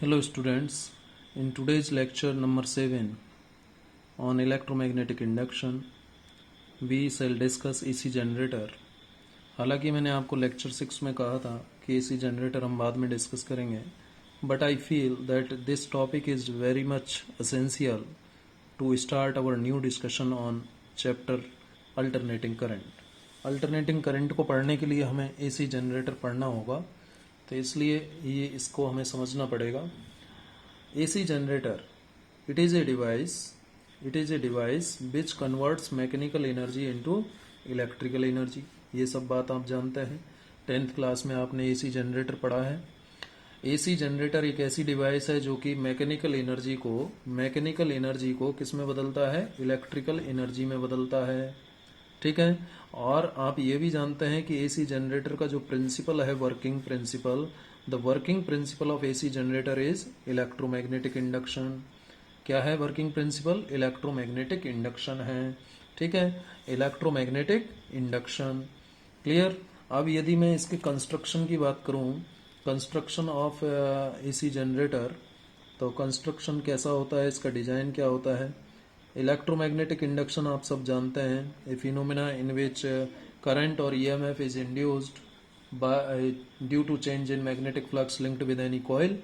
Hello students, in today's lecture number 7 on electromagnetic induction we shall discuss AC generator। हालांकि मैंने आपको lecture 6 में कहा था कि AC जनरेटर हम बाद में डिस्कस करेंगे, but I feel that this topic is very much essential to start our new discussion on chapter alternating current. Alternating current को पढ़ने के लिए हमें AC जनरेटर पढ़ना होगा, तो इसलिए ये इसको हमें समझना पड़ेगा। AC generator it is a device which converts mechanical energy into electrical energy. ये सब बात आप जानते हैं, 10th क्लास में आपने AC जनरेटर पढ़ा है। AC जनरेटर एक ऐसी डिवाइस है जो कि मैकेनिकल एनर्जी को किस में बदलता है, इलेक्ट्रिकल एनर्जी में बदलता है। ठीक है, और आप ये भी जानते हैं कि AC जनरेटर का जो प्रिंसिपल है, working principle, the working principle of AC generator is electromagnetic induction. क्या है वर्किंग प्रिंसिपल? इलेक्ट्रोमैग्नेटिक इंडक्शन है। ठीक है, इलेक्ट्रोमैग्नेटिक इंडक्शन। क्लियर। अब यदि मैं इसके कंस्ट्रक्शन की बात करूं, कंस्ट्रक्शन ऑफ AC जनरेटर, तो कंस्ट्रक्शन कैसा होता है, इसका डिजाइन क्या होता है। इलेक्ट्रोमैग्नेटिक इंडक्शन आप सब जानते हैं, a phenomena in which current और EMF is induced due to change in magnetic flux linked with any coil.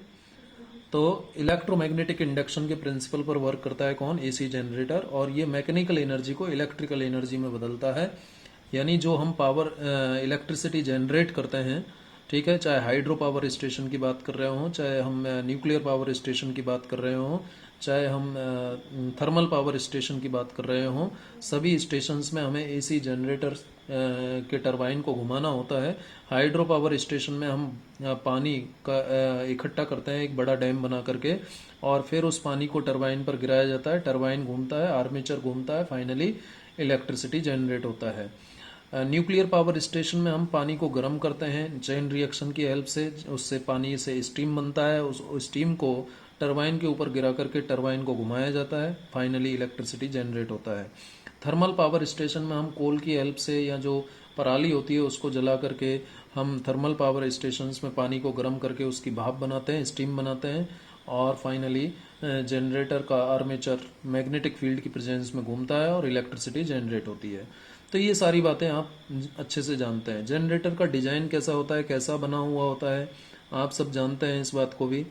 तो इलेक्ट्रोमैग्नेटिक इंडक्शन के प्रिंसिपल पर वर्क करता है कौन? AC generator. और ये मैकेनिकल एनर्जी को इलेक्ट्रिकल एनर्जी में बदलता है, यानी जो हम पावर इलेक्ट्रिसिटी जनरेट करते हैं, ठीक है, चाहे हाइड्रो पावर स्टेशन की बात कर रहे हो, चाहे हम न्यूक्लियर पावर स्टेशन की बात कर रहे हो, चाहे हम थर्मल पावर स्टेशन की बात कर रहे हो, सभी स्टेशंस में हमें AC जनरेटर के टरबाइन को घुमाना होता है। हाइड्रो पावर स्टेशन में हम पानी का इकट्ठा करते हैं एक बड़ा डैम बना करके, और फिर उस पानी को टरबाइन पर गिराया जाता है, टरबाइन घूमता है, आर्मेचर घूमता है, फाइनली इलेक्ट्रिसिटी जनरेट होता है। न्यूक्लियर पावर स्टेशन में हम पानी को गर्म करते हैं चेन रिएक्शन की हेल्प से, उससे पानी से स्टीम बनता है, उस स्टीम को टरबाइन के ऊपर गिरा करके टरबाइन को घुमाया जाता है, फाइनली इलेक्ट्रिसिटी जनरेट होता है। थर्मल पावर स्टेशन में हम कोल की हेल्प से या जो पराली होती है उसको जला करके हम थर्मल पावर स्टेशन में पानी को गर्म करके उसकी भाप बनाते हैं, स्टीम बनाते हैं, और फाइनली जनरेटर का आर्मेचर मैग्नेटिक फील्ड की प्रेजेंस में घूमता है और इलेक्ट्रिसिटी जनरेट होती है। तो ये सारी बातें आप अच्छे से जानते हैं। जनरेटर का डिजाइन कैसा होता है, कैसा बना हुआ होता है, आप सब जानते हैं इस बात को भी।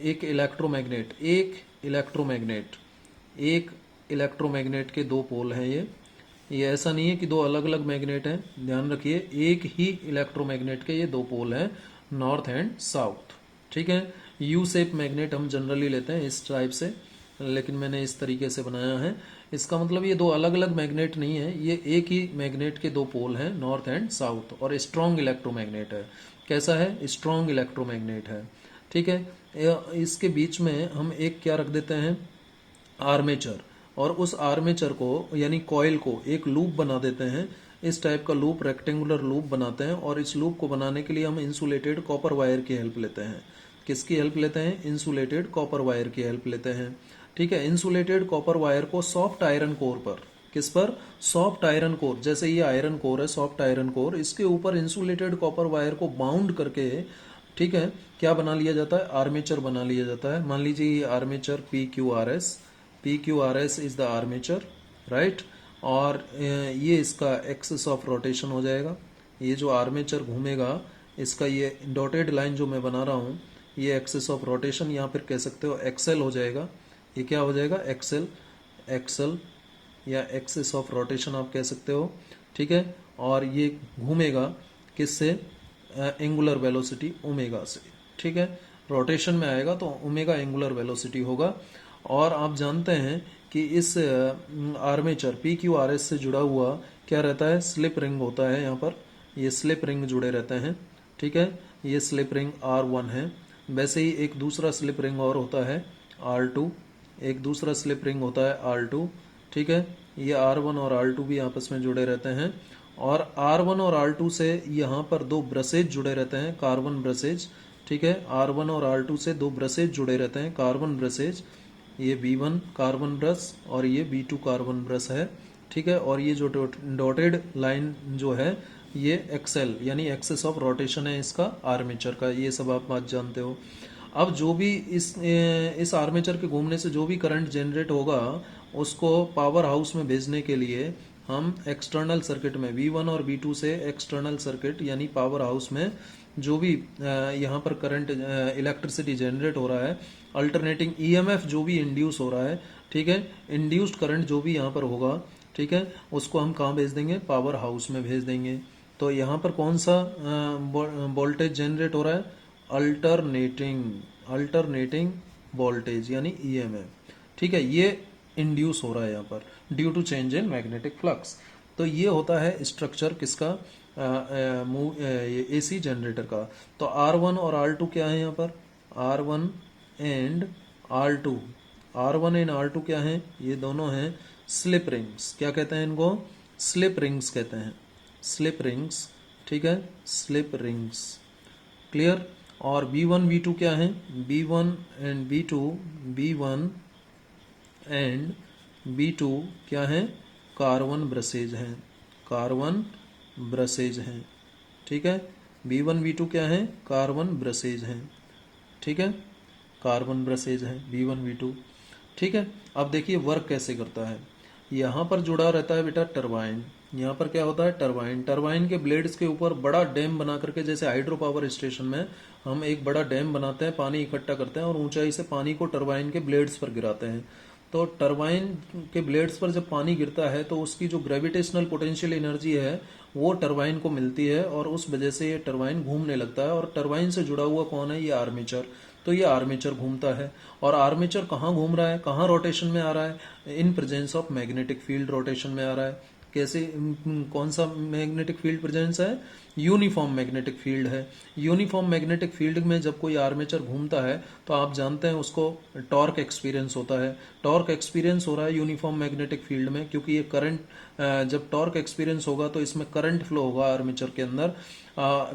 एक इलेक्ट्रोमैग्नेट के दो पोल हैं। ये ऐसा नहीं है कि दो अलग अलग मैग्नेट हैं, ध्यान रखिए, एक ही इलेक्ट्रोमैग्नेट के ये दो पोल हैं, नॉर्थ एंड साउथ। ठीक है, यू शेप मैग्नेट हम जनरली लेते हैं इस टाइप से, लेकिन मैंने इस तरीके से बनाया है। इसका मतलब ये दो अलग अलग मैग्नेट नहीं है, ये एक ही मैग्नेट के दो पोल हैं, नॉर्थ एंड साउथ, और स्ट्रॉन्ग इलेक्ट्रोमैग्नेट है। कैसा है? स्ट्रॉन्ग इलेक्ट्रोमैग्नेट है। ठीक है, इसके बीच में हम एक क्या रख देते हैं, आर्मेचर, और उस आर्मेचर को यानी कॉइल को एक लूप बना देते हैं, इस टाइप का लूप, रेक्टेंगुलर लूप बनाते हैं, और इस लूप को बनाने के लिए हम इंसुलेटेड कॉपर वायर की हेल्प लेते हैं। किसकी हेल्प लेते हैं? इंसुलेटेड कॉपर वायर की हेल्प लेते हैं। ठीक है, इंसुलेटेड कॉपर वायर को सॉफ्ट आयरन कोर पर, किस पर? सॉफ्ट आयरन कोर, जैसे ये आयरन कोर है, सॉफ्ट आयरन कोर, इसके ऊपर इंसुलेटेड कॉपर वायर को बाउंड करके, ठीक है, क्या बना लिया जाता है? आर्मेचर बना लिया जाता है। मान लीजिए ये armature PQRS is the armature, right, और ये इसका एक्सिस ऑफ रोटेशन हो जाएगा। ये जो आर्मेचर घूमेगा, इसका ये डॉटेड लाइन जो मैं बना रहा हूँ, ये एक्सिस ऑफ रोटेशन, या फिर कह सकते हो एक्सेल हो जाएगा। ये क्या हो जाएगा? एक्सेल या एक्सिस ऑफ रोटेशन आप कह सकते हो। ठीक है, और ये घूमेगा किससे? एंगुलर वेलोसिटी ओमेगा से। ठीक है, रोटेशन में आएगा तो ओमेगा एंगुलर वेलोसिटी होगा। और आप जानते हैं कि इस आर्मेचर PQRS से जुड़ा हुआ क्या रहता है? स्लिप रिंग होता है। यहाँ पर ये स्लिप रिंग जुड़े रहते हैं। ठीक है, ये स्लिप रिंग R1 है। वैसे ही एक दूसरा स्लिप रिंग और होता है R2, एक दूसरा स्लिप रिंग होता है R2। ठीक है, ये R1 और R2 भी आपस में जुड़े रहते हैं, और R1 और R2 से यहाँ पर दो ब्रसेज जुड़े रहते हैं, कार्बन ब्रसेज। ठीक है, R1 और R2 से दो ब्रसेज जुड़े रहते हैं, कार्बन ब्रसेज। ये B1 कार्बन ब्रश और ये B2 कार्बन ब्रश है। ठीक है, और ये जो डॉटेड लाइन जो है, ये एक्सेल यानी एक्सेस ऑफ रोटेशन है इसका आर्मेचर का। ये सब आप बात जानते हो। अब जो भी इस आर्मेचर के घूमने से जो भी करंट जनरेट होगा उसको पावर हाउस में भेजने के लिए हम एक्सटर्नल सर्किट में V1 और V2 से एक्सटर्नल सर्किट यानी पावर हाउस में जो भी यहाँ पर करंट इलेक्ट्रिसिटी जनरेट हो रहा है, अल्टरनेटिंग ईएमएफ जो भी इंड्यूस हो रहा है, ठीक है, इंड्यूस्ड करंट जो भी यहाँ पर होगा, ठीक है, उसको हम कहाँ भेज देंगे, पावर हाउस में भेज देंगे। तो यहाँ पर कौन सा वोल्टेज जनरेट हो रहा है, अल्टरनेटिंग वोल्टेज यानी ईएमएफ, ठीक है, ये इंड्यूस हो रहा है यहाँ पर due to change in magnetic flux. तो ये होता है स्ट्रक्चर किसका, एसी जनरेटर का। तो R1 और R2 क्या है यहाँ पर, R1 and R2, R1 and R2 क्या है, ये दोनों हैं स्लिप रिंग्स। क्या कहते हैं इनको, स्लिप रिंग्स कहते हैं, स्लिप रिंग्स, ठीक है, स्लिप रिंग्स, क्लियर। और V1 V2 क्या है, B1 and B2, B1 and B2 क्या है, कार्बन ब्रसेज हैं, कार्बन ब्रसेज हैं, ठीक है। B1 B2 क्या है, कार्बन ब्रसेज हैं, ठीक है, कार्बन ब्रसेज हैं B1 B2, ठीक है। अब देखिए वर्क कैसे करता है, यहाँ पर जुड़ा रहता है बेटा टरबाइन। यहाँ पर क्या होता है, टरबाइन, टरबाइन के ब्लेड्स के ऊपर बड़ा डैम बना करके, जैसे हाइड्रो पावर स्टेशन में हम एक बड़ा डैम बनाते हैं, पानी इकट्ठा करते हैं और ऊंचाई से पानी को टरबाइन के ब्लेड्स पर गिराते हैं। तो टरबाइन के ब्लेड्स पर जब पानी गिरता है तो उसकी जो ग्रेविटेशनल पोटेंशियल एनर्जी है वो टरबाइन को मिलती है और उस वजह से ये टरबाइन घूमने लगता है। और टरबाइन से जुड़ा हुआ कौन है, ये आर्मेचर। तो ये आर्मेचर घूमता है और आर्मेचर कहाँ घूम रहा है, कहाँ रोटेशन में आ रहा है, in presence of magnetic field rotation में आ रहा है। कैसे, कौन सा मैग्नेटिक फील्ड प्रेजेंस है, यूनिफॉर्म मैग्नेटिक फील्ड है। यूनिफॉर्म मैग्नेटिक फील्ड में जब कोई आर्मेचर घूमता है तो आप जानते हैं उसको टॉर्क एक्सपीरियंस होता है। टॉर्क एक्सपीरियंस हो रहा है यूनिफॉर्म मैग्नेटिक फील्ड में क्योंकि ये करंट, जब टॉर्क एक्सपीरियंस होगा तो इसमें करंट फ्लो होगा आर्मेचर के अंदर।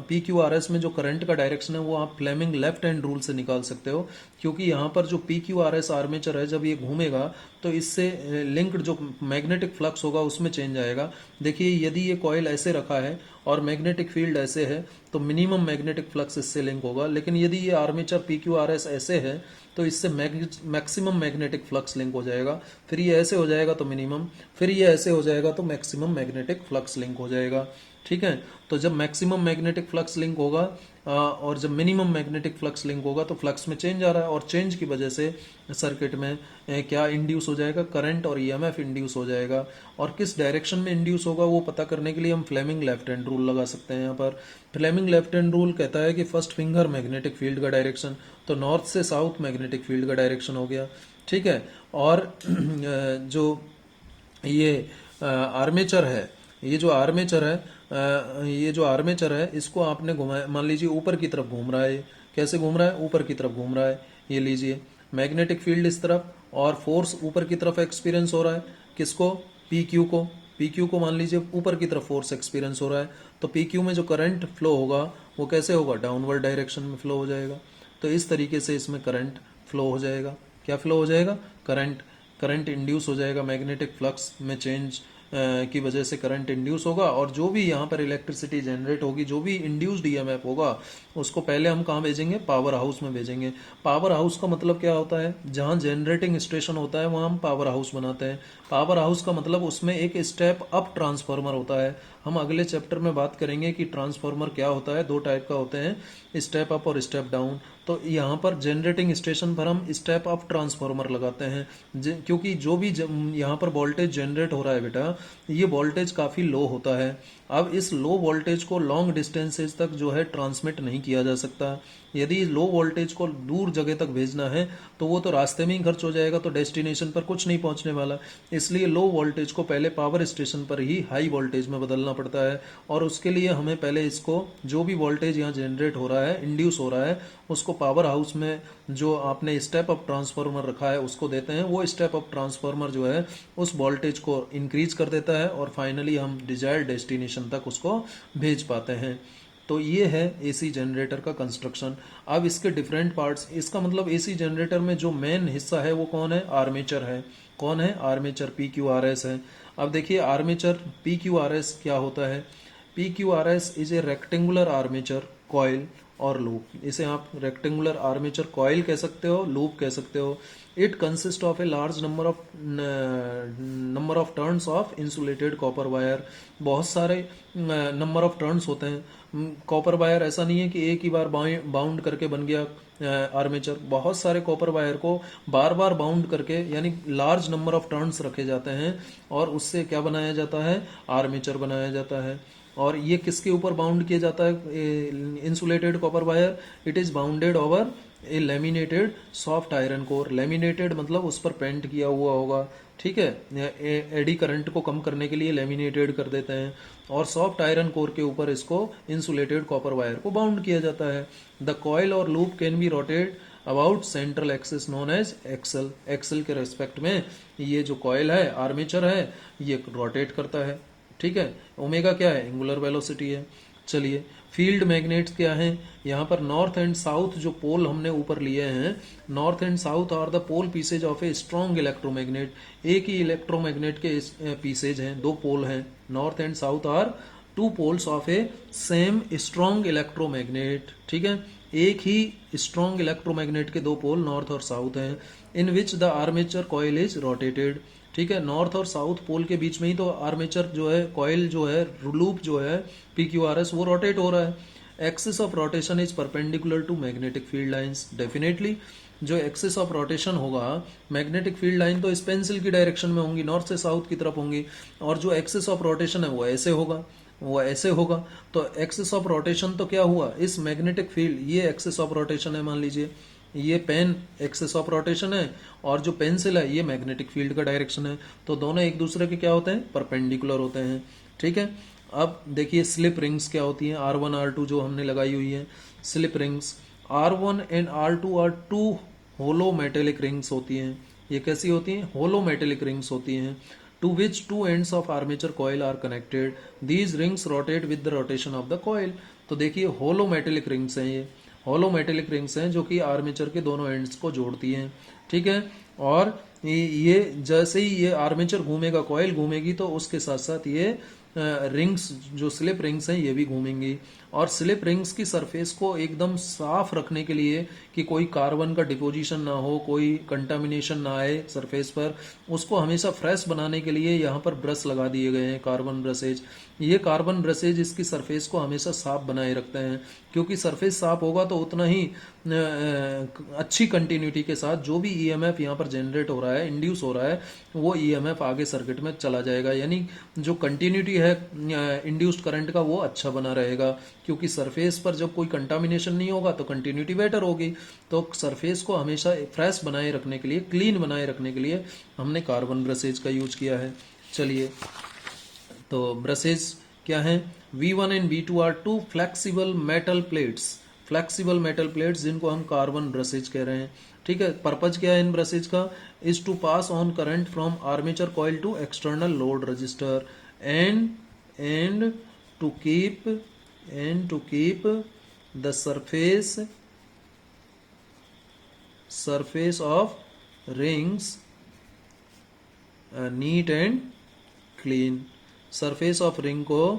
PQRS में जो करंट का डायरेक्शन है वो आप फ्लेमिंग लेफ्ट हैंड रूल से निकाल सकते हो, क्योंकि यहाँ पर जो PQRS आर्मेचर है जब ये घूमेगा तो इससे लिंक्ड जो मैग्नेटिक फ्लक्स होगा उसमें चेंज आएगा। देखिए यदि ये कॉइल ऐसे रखा है और मैग्नेटिक फील्ड ऐसे है तो मिनिमम मैग्नेटिक फ्लक्स इससे लिंक होगा, लेकिन यदि ये आर्मेचर PQRS ऐसे है तो इससे मैक्सिमम मैग्नेटिक फ्लक्स लिंक हो जाएगा। फिर ये ऐसे हो जाएगा तो मिनिमम, फिर ये ऐसे हो जाएगा तो मैक्सिमम मैग्नेटिक फ्लक्स लिंक हो जाएगा, ठीक है। तो जब मैक्सिमम मैग्नेटिक फ्लक्स लिंक होगा और जब मिनिमम मैग्नेटिक फ्लक्स लिंक होगा तो फ्लक्स में चेंज आ रहा है और चेंज की वजह से सर्किट में क्या इंड्यूस हो जाएगा, करंट और ईएमएफ इंड्यूस हो जाएगा। और किस डायरेक्शन में इंड्यूस होगा वो पता करने के लिए हम फ्लेमिंग लेफ्ट हैंड रूल लगा सकते हैं। यहाँ पर फ्लेमिंग लेफ्ट हैंड रूल कहता है कि फर्स्ट फिंगर मैग्नेटिक फील्ड का डायरेक्शन, तो नॉर्थ से साउथ मैग्नेटिक फील्ड का डायरेक्शन हो गया, ठीक है। और जो ये आर्मेचर है, ये जो आर्मेचर है, ये जो आर्मेचर है इसको आपने घुमाया, मान लीजिए ऊपर की तरफ घूम रहा है। कैसे घूम रहा है, ऊपर की तरफ घूम रहा है। ये लीजिए मैग्नेटिक फील्ड इस तरफ और फोर्स ऊपर की तरफ एक्सपीरियंस हो रहा है। किसको, PQ को मान लीजिए ऊपर की तरफ फोर्स एक्सपीरियंस हो रहा है। तो PQ में जो करंट फ्लो होगा वो कैसे होगा, डाउनवर्ड डायरेक्शन में फ्लो हो जाएगा। तो इस तरीके से इसमें करंट फ्लो हो जाएगा। क्या फ्लो हो जाएगा, करंट इंड्यूस हो जाएगा, मैग्नेटिक फ्लक्स में चेंज की वजह से करंट इंड्यूस होगा और जो भी यहाँ पर इलेक्ट्रिसिटी जनरेट होगी, जो भी इंड्यूस्ड ईएमएफ होगा उसको पहले हम कहाँ भेजेंगे, पावर हाउस में भेजेंगे। पावर हाउस का मतलब क्या होता है, जहाँ जनरेटिंग स्टेशन होता है वहाँ हम पावर हाउस बनाते हैं। पावर हाउस का मतलब उसमें एक स्टेप अप ट्रांसफार्मर होता है। हम अगले चैप्टर में बात करेंगे कि ट्रांसफार्मर क्या होता है, दो टाइप का होते हैं, स्टेप अप और स्टेप डाउन। तो यहाँ पर जनरेटिंग स्टेशन पर हम स्टेप अप ट्रांसफार्मर लगाते हैं क्योंकि जो भी यहाँ पर वोल्टेज जनरेट हो रहा है बेटा, ये वोल्टेज काफ़ी लो होता है। अब इस लो वोल्टेज को लॉन्ग डिस्टेंसेज तक जो है ट्रांसमिट नहीं किया जा सकता। यदि लो वोल्टेज को दूर जगह तक भेजना है तो वो तो रास्ते में ही खर्च हो जाएगा, तो डेस्टिनेशन पर कुछ नहीं पहुंचने वाला। इसलिए लो वोल्टेज को पहले पावर स्टेशन पर ही हाई वोल्टेज में बदलना पड़ता है और उसके लिए हमें पहले इसको, जो भी वोल्टेज यहाँ जनरेट हो रहा है, इंड्यूस हो रहा है, उसको पावर हाउस में जो आपने स्टेप अप ट्रांसफार्मर रखा है उसको देते हैं। वो स्टेप अप ट्रांसफार्मर जो है उस वोल्टेज को इंक्रीज कर देता है और फाइनली हम डिजायर्ड डेस्टिनेशन तक उसको भेज पाते हैं। तो ये है एसी जनरेटर का कंस्ट्रक्शन। अब इसके डिफरेंट पार्ट्स, इसका मतलब एसी जनरेटर में जो मेन हिस्सा है वो कौन है, आर्मेचर है। कौन है, आर्मेचर, PQRS है। अब देखिए आर्मेचर PQRS क्या होता है। PQRS is a rectangular armature coil और लूप। इसे आप रेक्टेंगुलर आर्मेचर कॉइल कह सकते हो, लूप कह सकते हो। It consist of a large number of turns of insulated copper wire. बहुत सारे नंबर ऑफ टर्न्स होते हैं। कॉपर वायर ऐसा नहीं है कि एक ही बार बाउंड करके बन गया आर्मेचर। बहुत सारे कॉपर वायर को बार बार बाउंड करके, यानी लार्ज नंबर ऑफ टर्न्स रखे जाते हैं और उससे क्या बनाया जाता है, आर्मेचर बनाया जाता है। और ये किसके ऊपर बाउंड किया जाता है insulated copper wire? It is bounded over A laminated soft iron core. Laminated मतलब उस पर पेंट किया हुआ होगा, ठीक है। एडी करंट को कम करने के लिए लेमिनेटेड कर देते हैं और सॉफ्ट आयरन कोर के ऊपर इसको इंसुलेटेड कॉपर वायर को बाउंड किया जाता है। द कॉइल और loop can be rotate about central axis known as axle. Axle के रेस्पेक्ट में ये जो कॉइल है, आर्मेचर है, ये रोटेट करता है, ठीक है। ओमेगा क्या है? एंगुलर वेलोसिटी है। चलिए, फील्ड मैग्नेट्स क्या हैं? यहाँ पर नॉर्थ एंड साउथ जो पोल हमने ऊपर लिए हैं, north and south are the pole pieces of a strong electromagnet. एक ही इलेक्ट्रोमैग्नेट के पीसेज हैं, दो पोल हैं। North and south are two poles of a same strong electromagnet, ठीक है। एक ही स्ट्रॉन्ग इलेक्ट्रोमैग्नेट के दो पोल नॉर्थ और साउथ हैं। In which the armature coil is rotated, ठीक है। नॉर्थ और साउथ पोल के बीच में ही तो आर्मेचर जो है, कॉइल जो है, लूप जो है PQRS, वो रोटेट हो रहा है। Axis of rotation is perpendicular to magnetic field lines. Definitely जो एक्सिस ऑफ रोटेशन होगा, मैग्नेटिक फील्ड लाइन तो इस पेंसिल की डायरेक्शन में होंगी, नॉर्थ से साउथ की तरफ होंगी, और जो एक्सिस ऑफ रोटेशन है वो ऐसे होगा, वो ऐसे होगा। तो एक्सिस ऑफ रोटेशन तो क्या हुआ, इस मैग्नेटिक फील्ड, ये एक्सिस ऑफ रोटेशन है, मान लीजिए ये पेन एक्सिस ऑफ रोटेशन है और जो पेंसिल है ये मैग्नेटिक फील्ड का डायरेक्शन है। तो दोनों एक दूसरे के क्या होते हैं, परपेंडिकुलर होते हैं, ठीक है। अब देखिए स्लिप रिंग्स क्या होती हैं, R1 R2 जो हमने लगाई हुई है slip rings. R1 and R2 are two hollow metallic rings होती हैं। ये कैसी होती हैं? होलो मेटेलिक रिंग्स होती हैं। To which two ends of armature coil are connected. These rings rotate with the rotation of the coil. तो देखिए होलो मेटेलिक रिंग्स हैं, ये होलो मेटेलिक रिंग्स हैं जो कि आर्मेचर के दोनों एंड्स को जोड़ती हैं, ठीक है। और ये जैसे ही ये आर्मेचर घूमेगा, कॉइल घूमेगी, तो उसके साथ साथ ये रिंग्स जो स्लिप रिंग्स हैं ये भी घूमेंगी। और स्लिप रिंग्स की सरफेस को एकदम साफ रखने के लिए कि कोई कार्बन का डिपोजिशन ना हो, कोई कंटामिनेशन ना आए सरफेस पर, उसको हमेशा फ्रेश बनाने के लिए यहाँ पर ब्रश लगा दिए गए हैं, कार्बन ब्रशेज। ये कार्बन ब्रशेज इसकी सरफेस को हमेशा साफ बनाए रखते हैं, क्योंकि सरफेस साफ होगा तो उतना ही अच्छी कंटिन्यूटी के साथ जो भी ईएमएफ यहाँ पर जनरेट हो रहा है, इंड्यूस हो रहा है, वो ईएमएफ आगे सर्किट में चला जाएगा। यानी जो कंटिन्यूटी है इंड्यूस्ड करंट का वो अच्छा बना रहेगा, क्योंकि सरफेस पर जब कोई कंटामिनेशन नहीं होगा तो कंटिन्यूटी बेटर होगी। तो सरफेस को हमेशा फ्रेश बनाए रखने के लिए, क्लीन बनाए रखने के लिए हमने कार्बन ब्रशेज का यूज किया है। चलिए, तो ब्रशेज क्या है? V1 and V2 are two flexible metal plates. Flexible metal plates जिनको हम कार्बन ब्रशेज कह रहे हैं, ठीक है। पर्पज क्या है इन ब्रशेज का? Is to pass on current from armature coil to external load resistor and to keep the surface of rings neat and clean. Surface of ring को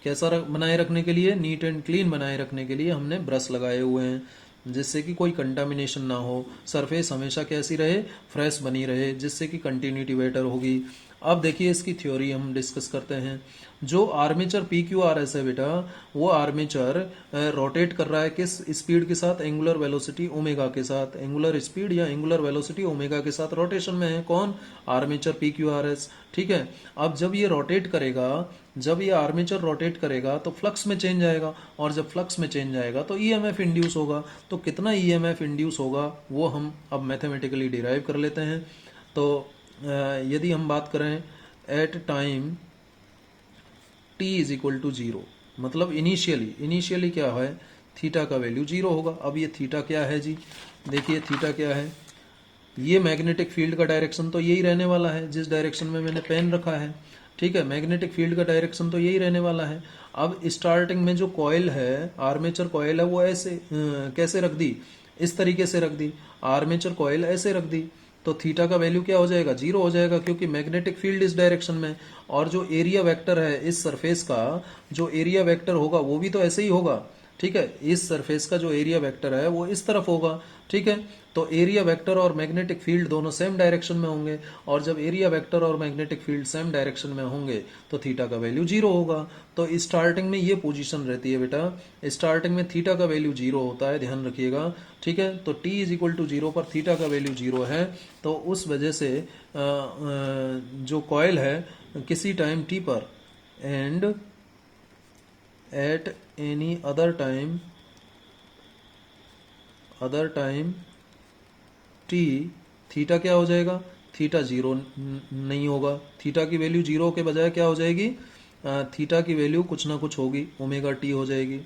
कैसा बनाए रखने के लिए? नीट एंड क्लीन बनाए रखने के लिए हमने ब्रश लगाए हुए हैं, जिससे कि कोई कंटामिनेशन ना हो, सरफेस हमेशा कैसी रहे, फ्रेश बनी रहे, जिससे कि कंटिन्यूटी बेटर होगी। अब देखिए इसकी थ्योरी हम डिस्कस करते हैं। जो आर्मेचर PQRS है बेटा, वो आर्मेचर रोटेट कर रहा है किस स्पीड के साथ? एंगुलर वेलोसिटी ओमेगा के साथ। एंगुलर स्पीड या एंगुलर वेलोसिटी ओमेगा के साथ रोटेशन में है। कौन? आर्मेचर PQRS, ठीक है। अब जब ये रोटेट करेगा, जब ये आर्मेचर रोटेट करेगा तो फ्लक्स में चेंज आएगा, और जब फ्लक्स में चेंज आएगा तो EMF इंड्यूस होगा। तो कितना EMF इंड्यूस होगा वो हम अब मैथमेटिकली डिराइव कर लेते हैं। तो यदि हम बात करें at time t is equal to 0, मतलब इनिशियली क्या है, थीटा का वैल्यू 0 होगा। अब ये थीटा क्या है जी? देखिए थीटा क्या है, ये मैग्नेटिक फील्ड का डायरेक्शन तो यही रहने वाला है जिस डायरेक्शन में मैंने पेन रखा है, ठीक है। मैग्नेटिक फील्ड का डायरेक्शन तो यही रहने वाला है। अब स्टार्टिंग में जो कॉइल है, आर्मेचर कॉइल है, वो ऐसे कैसे रख दी? इस तरीके से रख दी। आर्मेचर कॉइल ऐसे रख दी, तो थीटा का वैल्यू क्या हो जाएगा? 0 हो जाएगा, क्योंकि मैग्नेटिक फील्ड इस डायरेक्शन में, और जो एरिया वेक्टर है इस सरफेस का, जो एरिया वेक्टर होगा वो भी तो ऐसे ही होगा। ठीक है, इस सरफेस का जो एरिया वेक्टर है वो इस तरफ होगा। ठीक है, तो एरिया वेक्टर और मैग्नेटिक फील्ड दोनों सेम डायरेक्शन में होंगे, और जब एरिया वेक्टर और मैग्नेटिक फील्ड सेम डायरेक्शन में होंगे तो थीटा का वैल्यू जीरो होगा। तो स्टार्टिंग में ये पोजीशन रहती है बेटा, स्टार्टिंग में थीटा का वैल्यू जीरो होता है, ध्यान रखिएगा। ठीक है, तो t is equal to zero पर थीटा का वैल्यू जीरो है, तो उस वजह से जो कॉयल है किसी टाइम t पर and at any other time t, थीटा क्या हो जाएगा, थीटा जीरो नहीं होगा, थीटा की वैल्यू जीरो के बजाय क्या हो जाएगी, थीटा की वैल्यू कुछ ना कुछ होगी, ओमेगा टी हो जाएगी।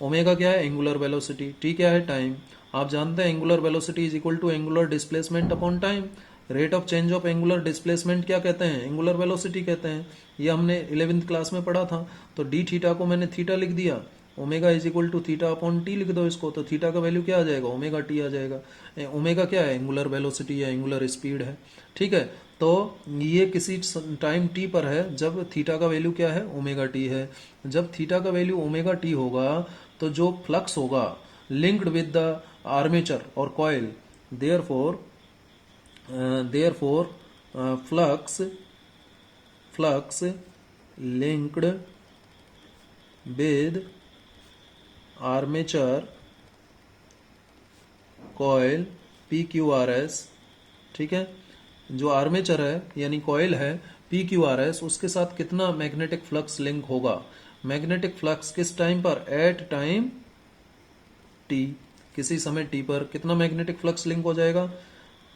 ओमेगा क्या है, एंगुलर वेलोसिटी, टी क्या है, टाइम। आप जानते हैं angular velocity is equal to angular displacement upon time. Rate of change of angular displacement क्या कहते हैं, एंगुलर वेलोसिटी कहते हैं। ये हमने 11th क्लास में पढ़ा था। तो डी थीटा को मैंने थीटा लिख दिया, omega is equal to theta upon t लिख दो इसको, तो थीटा का वैल्यू क्या आ जाएगा, ओमेगा टी आ जाएगा। ओमेगा क्या है, एंगुलर वेलोसिटी या एंगुलर स्पीड है। ठीक है, तो ये किसी टाइम टी पर है जब थीटा का वैल्यू क्या है, ओमेगा टी है। जब थीटा का वैल्यू ओमेगा टी होगा तो जो फ्लक्स होगा लिंक्ड विद द आर्मेचर और coil, therefore flux linked with armature coil PQRS। ठीक है, जो आर्मेचर है यानी कॉइल है PQRS, उसके साथ कितना मैग्नेटिक फ्लक्स लिंक होगा, मैग्नेटिक फ्लक्स किस टाइम पर, एट टाइम t, किसी समय t पर कितना मैग्नेटिक फ्लक्स लिंक हो जाएगा।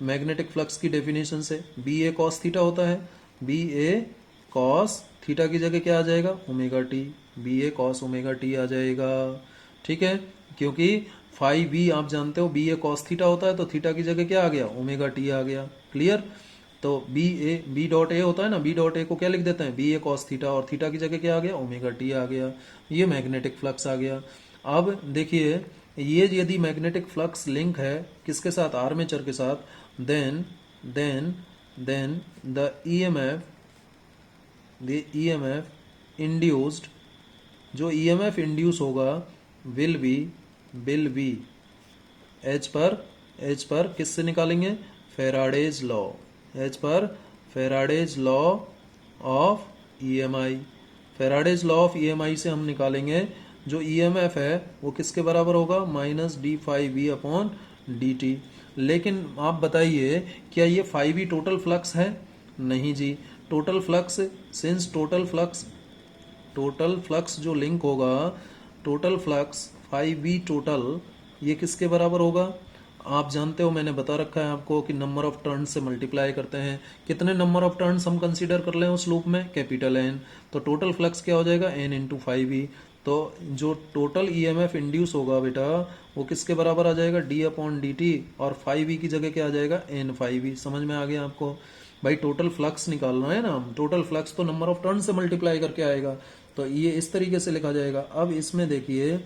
मैग्नेटिक फ्लक्स की डेफिनेशन से बी ए कॉस थीटा होता है, बी ए कॉस थीटा की जगह क्या आ जाएगा, ओमेगा टी, बी ए कॉस ओमेगा टी आ जाएगा। ठीक है, क्योंकि फाइव बी आप जानते हो बी ए कॉस थीटा होता है, तो थीटा की जगह क्या आ गया, ओमेगा टी आ गया। क्लियर, तो बी डॉट ए होता है ना, बी डॉट ए को क्या लिख देते हैं, बी ए कॉस थीटा, और थीटा की जगह क्या आ गया, ओमेगा टी आ गया। ये मैग्नेटिक फ्लक्स आ गया। अब देखिए, ये यदि मैग्नेटिक फ्लक्स लिंक है किसके साथ, आर्मेचर के साथ, then the EMF induced, जो EMF इंड्यूस होगा will be एच पर किससे निकालेंगे, फेराडेज लॉ, एच पर Faraday's law of EMI, Faraday's law of EMI से हम निकालेंगे जो EMF है वो किसके बराबर होगा, minus d phi B upon d t. लेकिन आप बताइए क्या ये 5e टोटल फ्लक्स है, नहीं जी। Total flux, since total flux जो लिंक होगा, टोटल फ्लक्स 5e टोटल, ये किसके बराबर होगा, आप जानते हो मैंने बता रखा है आपको कि नंबर ऑफ टर्न से मल्टीप्लाई करते हैं। कितने नंबर ऑफ टर्न्स हम कंसीडर कर लें उस लूप में, कैपिटल एन, तो टोटल फ्लक्स क्या हो जाएगा, एन इंटू 5e। तो जो टोटल EMF इंड्यूस होगा बेटा वो किसके बराबर आ जाएगा, d अपॉन डी टी, और 5e की जगह क्या आ जाएगा, n 5e। समझ में आ गया आपको भाई, टोटल फ्लक्स निकालना है ना, टोटल फ्लक्स तो नंबर ऑफ टर्न से मल्टीप्लाई करके आएगा, तो ये इस तरीके से लिखा जाएगा। अब इसमें देखिए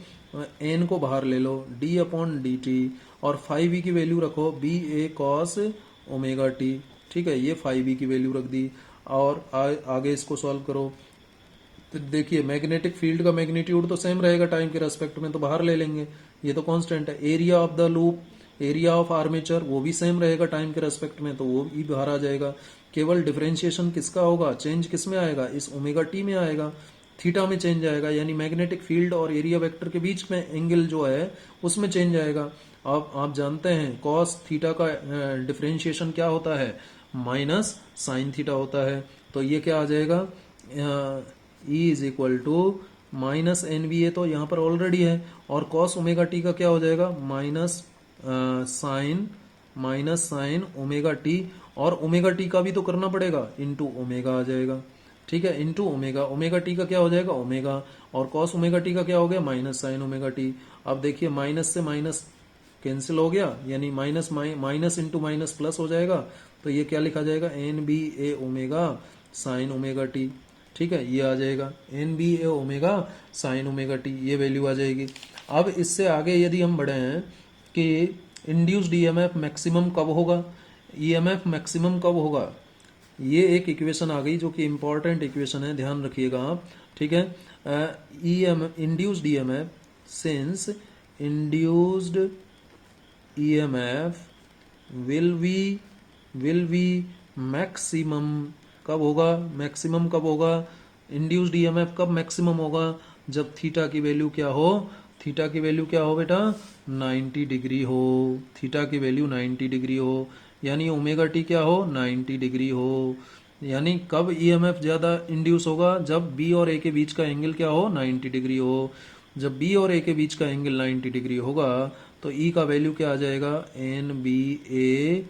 n को बाहर ले लो, d अपॉन डी टी, और 5e की वैल्यू रखो बी ए कॉस ओमेगा टी। ठीक है, ये 5e की वैल्यू रख दी, और आगे इसको सॉल्व करो। तो देखिए मैग्नेटिक फील्ड का मैग्नीट्यूड तो सेम रहेगा टाइम के रेस्पेक्ट में, तो बाहर ले लेंगे, ये तो कांस्टेंट है। Area of the loop, area of armature वो भी सेम रहेगा टाइम के रेस्पेक्ट में, तो वो भी बाहर आ जाएगा। केवल डिफरेंशिएशन किसका होगा, चेंज किस में आएगा, इस ओमेगा टी में आएगा, थीटा में चेंज आएगा, यानी मैग्नेटिक फील्ड और एरिया वेक्टर के बीच में एंगल जो है उसमें चेंज आएगा। अब आप जानते हैं कॉस थीटा का डिफरेंशिएशन क्या होता है, माइनस साइन थीटा होता है, तो ये क्या आ जाएगा, E is equal to minus N B A, तो यहाँ पर ऑलरेडी है, और कॉस ओमेगा टी का क्या हो जाएगा, माइनस साइन ओमेगा टी, और ओमेगा टी का भी तो करना पड़ेगा, इनटू ओमेगा आ जाएगा। ठीक है, इनटू ओमेगा, ओमेगा टी का क्या हो जाएगा, ओमेगा, और कॉस ओमेगा टी का क्या हो गया, माइनस साइन ओमेगा टी। अब देखिए माइनस से माइनस कैंसिल हो गया, यानी माइनस इंटू माइनस प्लस हो जाएगा, तो ये क्या लिखा जाएगा, N B A omega sine omega T. ठीक है, ये आ जाएगा N B A omega sine omega t, ये वैल्यू आ जाएगी। अब इससे आगे यदि हम बढ़े हैं कि इंड्यूस्ड ईएमएफ मैक्सिमम कब होगा, ईएमएफ मैक्सिमम कब होगा, ये एक इक्वेशन आ गई जो कि इंपॉर्टेंट इक्वेशन है, ध्यान रखिएगा आप। ठीक है, induced EMF since induced EMF will be maximum, कब होगा मैक्सिमम, कब होगा इंड्यूस्ड ईएमएफ कब मैक्सिमम होगा, जब थीटा की वैल्यू क्या हो, थीटा की वैल्यू क्या हो बेटा 90 डिग्री हो, थीटा की वैल्यू 90 डिग्री हो, यानी ओमेगा टी क्या हो 90 डिग्री हो। यानी कब ईएमएफ ज्यादा इंड्यूस होगा, जब बी और ए के बीच का एंगल क्या हो 90 डिग्री हो। जब बी और ए के बीच का एंगल 90 डिग्री होगा तो ई का वैल्यू क्या आ जाएगा N B A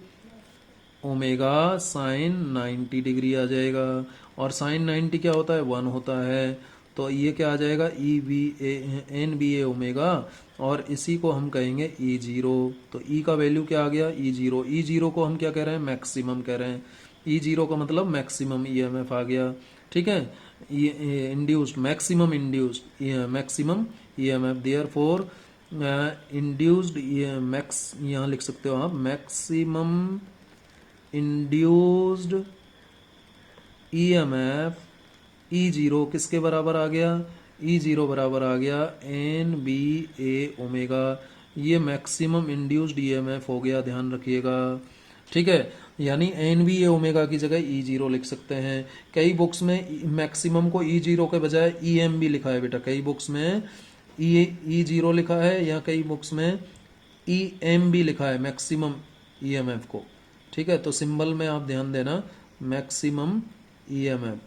omega sine 90 degree आ जाएगा, और साइन 90 क्या होता है 1 होता है, तो ये क्या आ जाएगा E B A N B A omega, और इसी को हम कहेंगे ई जीरो। तो ई का वैल्यू क्या आ गया ई जीरो, ई जीरो को हम क्या कह रहे हैं मैक्सिमम कह रहे हैं, ई जीरो का मतलब मैक्सिमम ईएमएफ आ गया। ठीक है, induced maximum EMF, therefore induced max, यहाँ लिख सकते हो आप maximum induced EMF E zero किसके बराबर आ गया, ई जीरो बराबर आ गया एन बी ए ओमेगा, ये मैक्सिमम इंड्यूस्ड ईएमएफ हो गया, ध्यान रखिएगा। ठीक है, यानी एन बी ए ओमेगा की जगह ई जीरो लिख सकते हैं। कई बुक्स में मैक्सिमम को ई जीरो के बजाय ई एम भी लिखा है बेटा, कई बुक्स में ई जीरो लिखा है, या कई बुक्स में ई एम भी लिखा है मैक्सिमम ईएमएफ को। ठीक है, तो सिंबल में आप ध्यान देना मैक्सिमम ईएमएफ,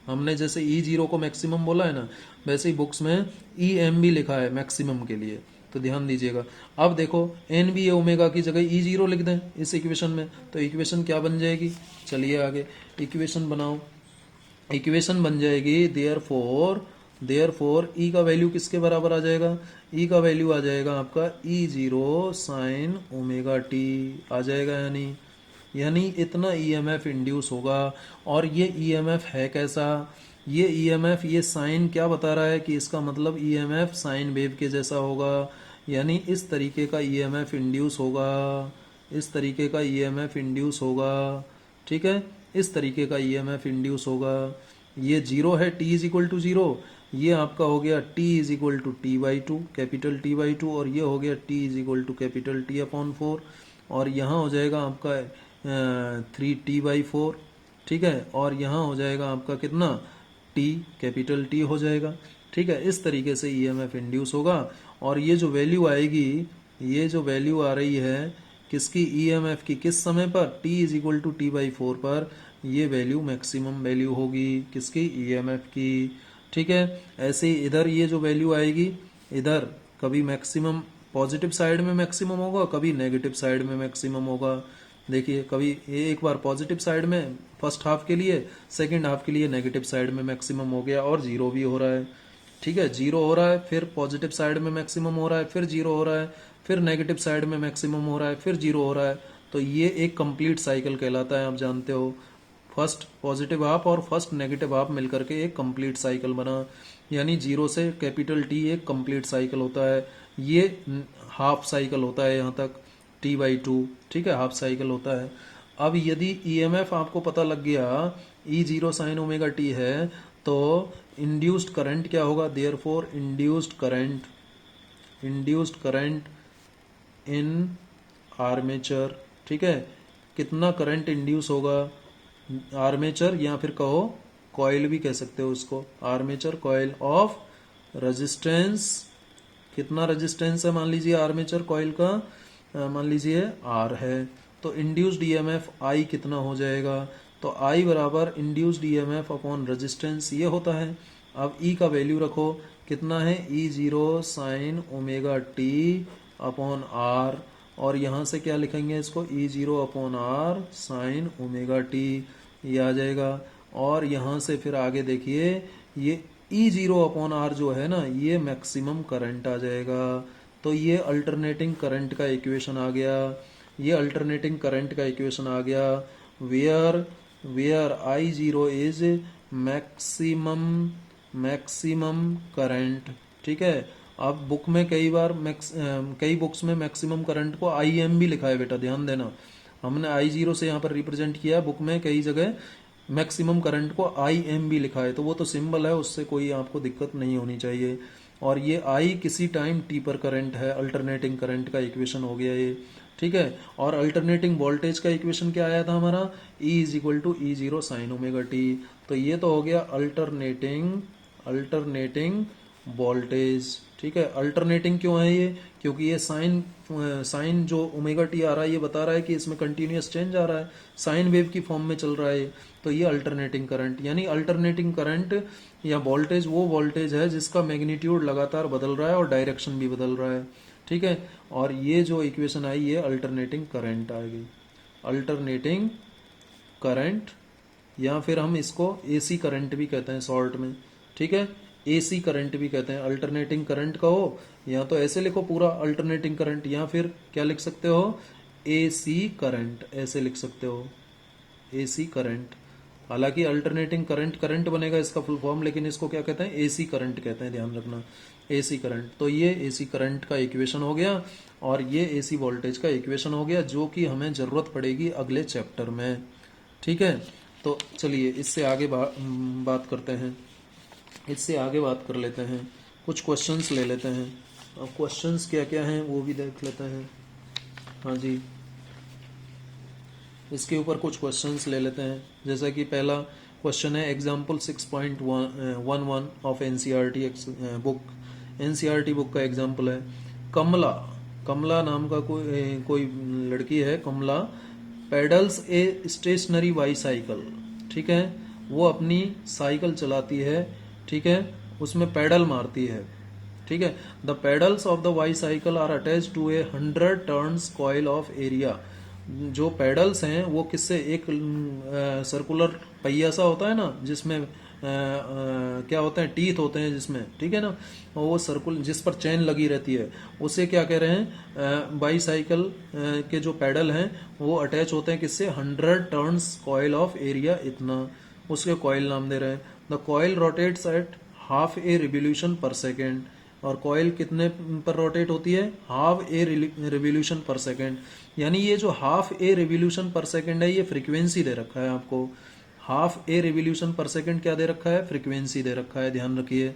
हमने जैसे ई जीरो को मैक्सिमम बोला है ना, वैसे ही बुक्स में ई एम भी लिखा है मैक्सिमम के लिए, तो ध्यान दीजिएगा। अब देखो एन बी ए ओमेगा की जगह ई जीरो लिख दें इस इक्वेशन में, तो इक्वेशन क्या बन जाएगी, चलिए आगे इक्वेशन बनाओ। इक्वेशन बन जाएगी देयर फोर ई का वैल्यू किसके बराबर आ जाएगा, ई का वैल्यू आ जाएगा आपका ई जीरो साइन ओमेगा टी आ जाएगा, यानी इतना ईएमएफ इंड्यूस होगा। और ये ईएमएफ है कैसा, ये ईएमएफ ये साइन क्या बता रहा है कि इसका मतलब ईएमएफ साइन वेव के जैसा होगा, यानी इस तरीके का ईएमएफ इंड्यूस होगा, इस तरीके का ईएमएफ इंड्यूस होगा। ठीक है, इस तरीके का ईएमएफ इंड्यूस होगा। ये जीरो है, t is equal to zero, ये आपका हो गया t is equal to T by two, capital T by two, और ये हो गया t is equal to capital T upon 4, और यहाँ हो जाएगा आपका 3t/4। ठीक है, और यहाँ हो जाएगा आपका कितना t, कैपिटल टी हो जाएगा। ठीक है, इस तरीके से ईएमएफ इंड्यूस होगा, और ये जो वैल्यू आएगी, ये जो वैल्यू आ रही है किसकी ईएमएफ की, किस समय पर t is equal to t/4 पर, ये वैल्यू मैक्सिमम वैल्यू होगी किसकी ईएमएफ की। ठीक है, ऐसे ही इधर ये जो वैल्यू आएगी, इधर कभी मैक्सिमम पॉजिटिव साइड में मैक्सिमम होगा, कभी नेगेटिव साइड में मैक्सिमम होगा। देखिए कभी ये एक बार पॉजिटिव साइड में फर्स्ट हाफ के लिए, सेकंड हाफ के लिए नेगेटिव साइड में मैक्सिमम हो गया, और जीरो भी हो रहा है। ठीक है, जीरो हो रहा है, फिर पॉजिटिव साइड में मैक्सिमम हो रहा है, फिर जीरो हो रहा है, फिर नेगेटिव साइड में मैक्सिमम हो रहा है, फिर जीरो हो रहा है। तो ये एक कंप्लीट साइकिल कहलाता है, आप जानते हो। फर्स्ट पॉजिटिव हाफ और फर्स्ट नेगेटिव हाफ मिलकर के एक कंप्लीट साइकिल बना, यानी जीरो से कैपिटल टी एक कंप्लीट साइकिल होता है, ये हाफ साइकिल होता है यहाँ तक t/2। ठीक है, हाफ साइकिल होता है। अब यदि ईएमएफ आपको पता लग गया E zero sine omega t है, तो इंड्यूस्ड करंट क्या होगा, therefore induced current in armature. ठीक है, कितना करंट इंड्यूस होगा आर्मेचर, या फिर कहो कॉइल भी कह सकते हो उसको, आर्मेचर कॉइल ऑफ रेजिस्टेंस, कितना रेजिस्टेंस है मान लीजिए आर्मेचर कॉइल का, मान लीजिए R है, तो इंड्यूस्ड ईएमएफ I कितना हो जाएगा, तो I बराबर इंड्यूस्ड ईएमएफ अपॉन रेजिस्टेंस ये होता है। अब E का वैल्यू रखो, कितना है E zero sine omega t upon R, और यहाँ से क्या लिखेंगे इसको E zero upon R sine omega t, ये आ जाएगा। और यहाँ से फिर आगे देखिए ये ई जीरो अपॉन R जो है ना, ये मैक्सिमम करंट आ जाएगा। तो ये अल्टरनेटिंग करंट का इक्वेशन आ गया, ये अल्टरनेटिंग करंट का इक्वेशन आ गया, where I zero is maximum current. ठीक है, अब बुक में कई बुक्स में मैक्सिमम करंट को आई एम भी लिखा है बेटा, ध्यान देना। हमने आई जीरो से यहाँ पर रिप्रेजेंट किया, बुक में कई जगह मैक्सिमम करंट को आई एम भी लिखा है, तो वो तो सिंबल है, उससे कोई आपको दिक्कत नहीं होनी चाहिए। और ये आई किसी टाइम टी पर करंट है, अल्टरनेटिंग करंट का इक्वेशन हो गया ये, ठीक है। और अल्टरनेटिंग वोल्टेज का इक्वेशन क्या आया था हमारा, E is equal to E zero sine omega t. तो ये तो हो गया अल्टरनेटिंग वोल्टेज, ठीक है। अल्टरनेटिंग क्यों है ये, क्योंकि ये साइन जो ओमेगा टी आ रहा है ये बता रहा है कि इसमें कंटिन्यूअस चेंज आ रहा है, साइन वेव की फॉर्म में चल रहा है। तो ये अल्टरनेटिंग करंट, यानी अल्टरनेटिंग करंट या वोल्टेज वो वोल्टेज है जिसका मैग्नीट्यूड लगातार बदल रहा है और डायरेक्शन भी बदल रहा है, ठीक है। और ये जो इक्वेशन आई ये अल्टरनेटिंग करंट आ गई, अल्टरनेटिंग करंट, या फिर हम इसको एसी करंट भी कहते हैं शॉर्ट में, ठीक है। एसी करंट भी कहते हैं, अल्टरनेटिंग करंट कहो या तो ऐसे लिखो पूरा अल्टरनेटिंग करंट, या फिर क्या लिख सकते हो, एसी करंट, ऐसे लिख सकते हो एसी करंट। हालांकि अल्टरनेटिंग करंट करंट बनेगा इसका फुल फॉर्म, लेकिन इसको क्या कहते हैं, एसी करंट कहते हैं, ध्यान रखना, एसी करंट। तो ये एसी करंट का इक्वेशन हो गया और ये एसी वोल्टेज का इक्वेशन हो गया, जो कि हमें जरूरत पड़ेगी अगले चैप्टर में, ठीक है। तो चलिए इससे आगे बात करते हैं, इससे आगे बात कर लेते हैं, कुछ क्वेश्चंस ले लेते हैं। अब क्वेश्चंस क्या क्या हैं वो भी देख लेते हैं। हाँ जी, इसके ऊपर कुछ क्वेश्चंस ले लेते हैं। जैसा कि पहला क्वेश्चन है example 6.11 of NCERT book, NCERT book का एग्जाम्पल है। कमला, कमला नाम का कोई लड़की है, कमला पेडल्स ए स्टेशनरी बाईसाइकिल, ठीक है। वो अपनी साइकिल चलाती है, ठीक है, उसमें पेडल मारती है, ठीक है। The pedals of the bicycle are attach to a 100 turns coil of area. जो पेडल्स हैं वो किससे, एक सर्कुलर पहिया सा होता है ना जिसमें क्या होते हैं, टीथ होते हैं जिसमें, ठीक है ना, वो सर्कुल जिस पर चेन लगी रहती है, उसे क्या कह रहे हैं, बाईसाइकिल के जो पेडल हैं वो अटैच होते हैं किससे, 100 टर्न्स कॉइल ऑफ एरिया, इतना उसके कॉइल नाम दे रहे हैं। The coil rotates at half a revolution per second, और कॉइल कितने पर रोटेट होती है, half a revolution per second. यानी ये जो half a revolution per second है ये फ्रीक्वेंसी दे रखा है आपको, half a revolution per second क्या दे रखा है, फ्रीक्वेंसी दे रखा है, ध्यान रखिए,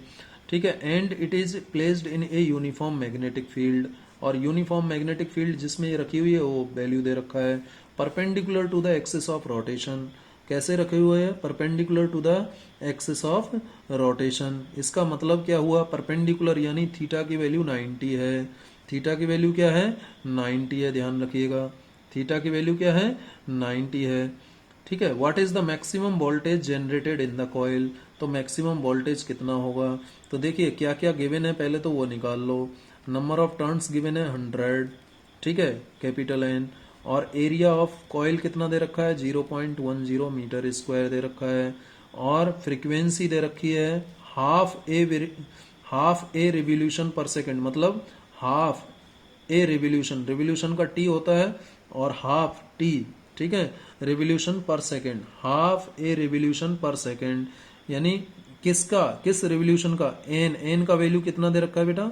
ठीक है। And it is placed in a uniform magnetic field, और यूनिफॉर्म मैग्नेटिक फील्ड जिसमें ये रखी हुई है वो वैल्यू दे रखा है perpendicular to the axis of rotation. कैसे रखे हुए हैं, perpendicular to the axis of rotation. इसका मतलब क्या हुआ, परपेंडिकुलर यानी थीटा की वैल्यू 90 है, थीटा की वैल्यू क्या है, 90 है, ध्यान रखिएगा, थीटा की वैल्यू क्या है, 90 है, ठीक है। What is the maximum voltage generated in the coil, तो मैक्सिमम वोल्टेज कितना होगा। तो देखिए क्या क्या गिवन है पहले तो वो निकाल लो। नंबर ऑफ टर्न्स गिवन है 100, ठीक है, कैपिटल एन, और एरिया ऑफ कॉइल कितना दे रखा है, 0.10 मीटर स्क्वायर दे रखा है, और फ्रीक्वेंसी दे रखी है half a revolution per second, मतलब हाफ ए रिवोल्यूशन, रिवोल्यूशन का टी होता है और हाफ टी, ठीक है, revolution per second, half a revolution per second, यानी किसका, किस रिवोल्यूशन का, एन, एन का वैल्यू कितना दे रखा है बेटा,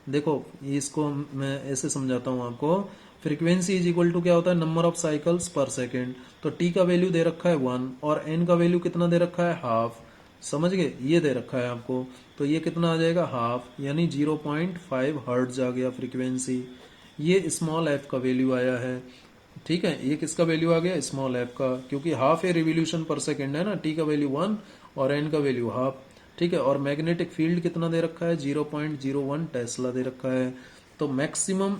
देखो इसको मैं ऐसे समझाता हूं आपको। फ्रीक्वेंसी इज इक्वल टू क्या होता है, नंबर ऑफ साइकिल्स पर सेकेंड, तो टी का वैल्यू दे रखा है 1 और एन का वैल्यू कितना दे रखा है, हाफ, समझ गए, ये दे रखा है आपको, तो ये कितना आ जाएगा, हाफ, यानी 0.5 हर्ट्ज आ गया फ्रीक्वेंसी। ये स्मॉल एफ का वैल्यू आया है, ठीक है, ये किसका वैल्यू आ गया, स्मॉल एफ का, क्योंकि half a revolution per second है ना, टी का वैल्यू 1 और एन का वैल्यू हाफ, ठीक है। और मैग्नेटिक फील्ड कितना दे रखा है, 0.01 टेस्ला दे रखा है। तो मैक्सिमम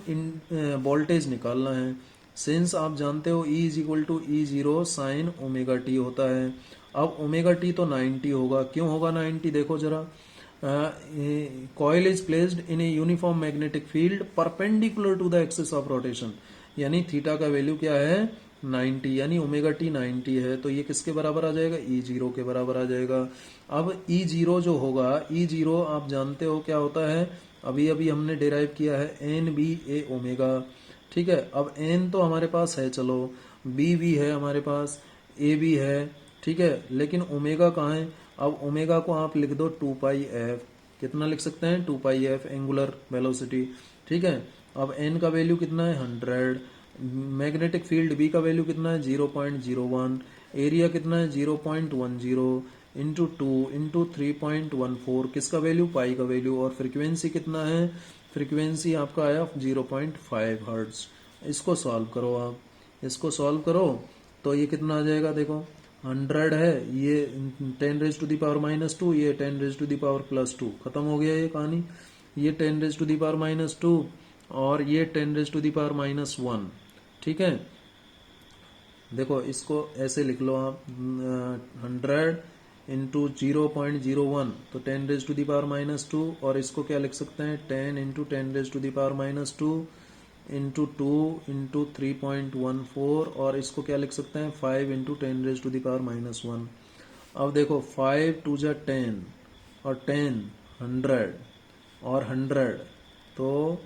वोल्टेज निकालना है, सिंस आप जानते हो E is equal to E zero sine omega t होता है। अब ओमेगा टी तो 90 होगा, क्यों होगा 90, देखो जरा, coil is placed in a uniform magnetic field perpendicular to the axis of rotation, यानी थीटा का वैल्यू क्या है, 90, यानी ओमेगा टी 90 है, तो ये किसके बराबर आ जाएगा, ई जीरो के बराबर आ जाएगा। अब ई जीरो जो होगा, ई जीरो आप जानते हो क्या होता है, अभी अभी हमने डिराइव किया है, एन बी ए ओमेगा, ठीक है। अब एन तो हमारे पास है, चलो, बी भी है हमारे पास, ए भी है, ठीक है, लेकिन ओमेगा कहाँ है। अब ओमेगा को आप लिख दो 2 पाई एफ, कितना लिख सकते हैं, 2 पाई एफ एंगुलर वेलोसिटी, ठीक है। अब एन का वैल्यू कितना है, 100, मैग्नेटिक फील्ड बी का वैल्यू कितना है, 0.01, एरिया कितना है, 0.10, इंटू 2 इंटू 3.14, किसका वैल्यू, पाई का वैल्यू, और फ्रीक्वेंसी कितना है, फ्रीक्वेंसी आपका आया 0.5 हर्ट्ज। इसको सॉल्व करो आप, इसको सॉल्व करो तो ये कितना आ जाएगा, देखो 100 है, ये 10⁻⁻², ये 10⁻⁻+2, खत्म हो गया ये कहानी। ये 10⁻⁻2 और ये 10⁻⁻1, ठीक है। देखो इसको ऐसे लिख लो आप, 100 इंटू 0.01 तो 10⁻⁻², और इसको क्या लिख सकते हैं, 10 इंटू 10⁻⁻2 इंटू 2 इंटू 3.14, और इसको क्या लिख सकते हैं, 5 इंटू 10⁻⁻1। अब देखो 5 टू जा 10 और 10 100 और 100 तो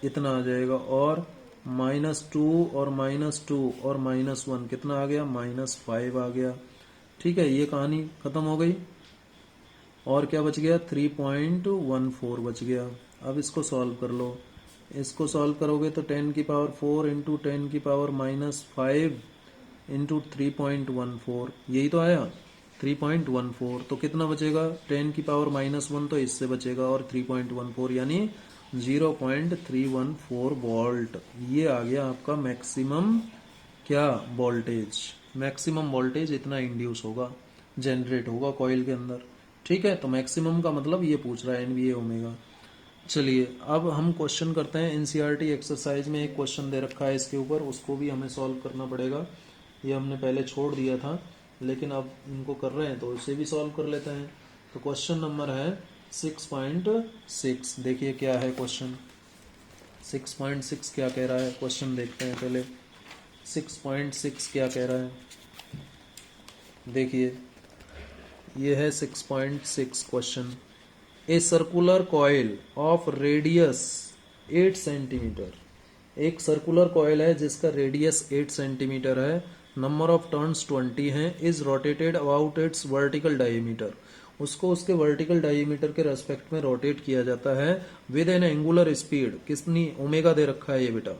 इतना आ जाएगा, और -2 और -2 और -1 कितना आ गया, -5 आ गया। ठीक है, ये कहानी खत्म हो गई। और क्या बच गया, 3.14 बच गया। अब इसको सॉल्व कर लो, इसको सॉल्व करोगे तो 10 की पावर 4 इंटू 10 की पावर -5 इंटू 3.14, यही तो आया 3.14। तो कितना बचेगा, 10 की पावर -1 तो इससे बचेगा, और 3.14 यानी 0.314 वोल्ट। ये आ गया आपका मैक्सिमम क्या, वोल्टेज। मैक्सिमम वोल्टेज इतना इंड्यूस होगा, जनरेट होगा कॉइल के अंदर। ठीक है, तो मैक्सिमम का मतलब ये पूछ रहा है एनवीए ओमेगा। चलिए अब हम क्वेश्चन करते हैं। एनसीईआरटी एक्सरसाइज में एक क्वेश्चन दे रखा है इसके ऊपर, उसको भी हमें सॉल्व करना पड़ेगा। ये हमने पहले छोड़ दिया था, लेकिन अब इनको कर रहे हैं तो इसे भी सॉल्व कर लेते हैं। तो क्वेश्चन नंबर है 6.6। देखिए क्या है क्वेश्चन। 6.6 क्या कह रहा है, क्वेश्चन देखते हैं पहले। 6.6 क्या कह रहा है, देखिए ये है 6.6 question. A circular coil of radius 8 centimetre, एक सर्कुलर कॉइल है जिसका रेडियस 8 सेंटीमीटर है, नंबर ऑफ टर्न्स 20 हैं, is rotated about it's vertical diameter, उसको उसके वर्टिकल डायमीटर के रेस्पेक्ट में रोटेट किया जाता है विद एन एंगुलर स्पीड, कितनी, ओमेगा दे रखा है ये बेटा,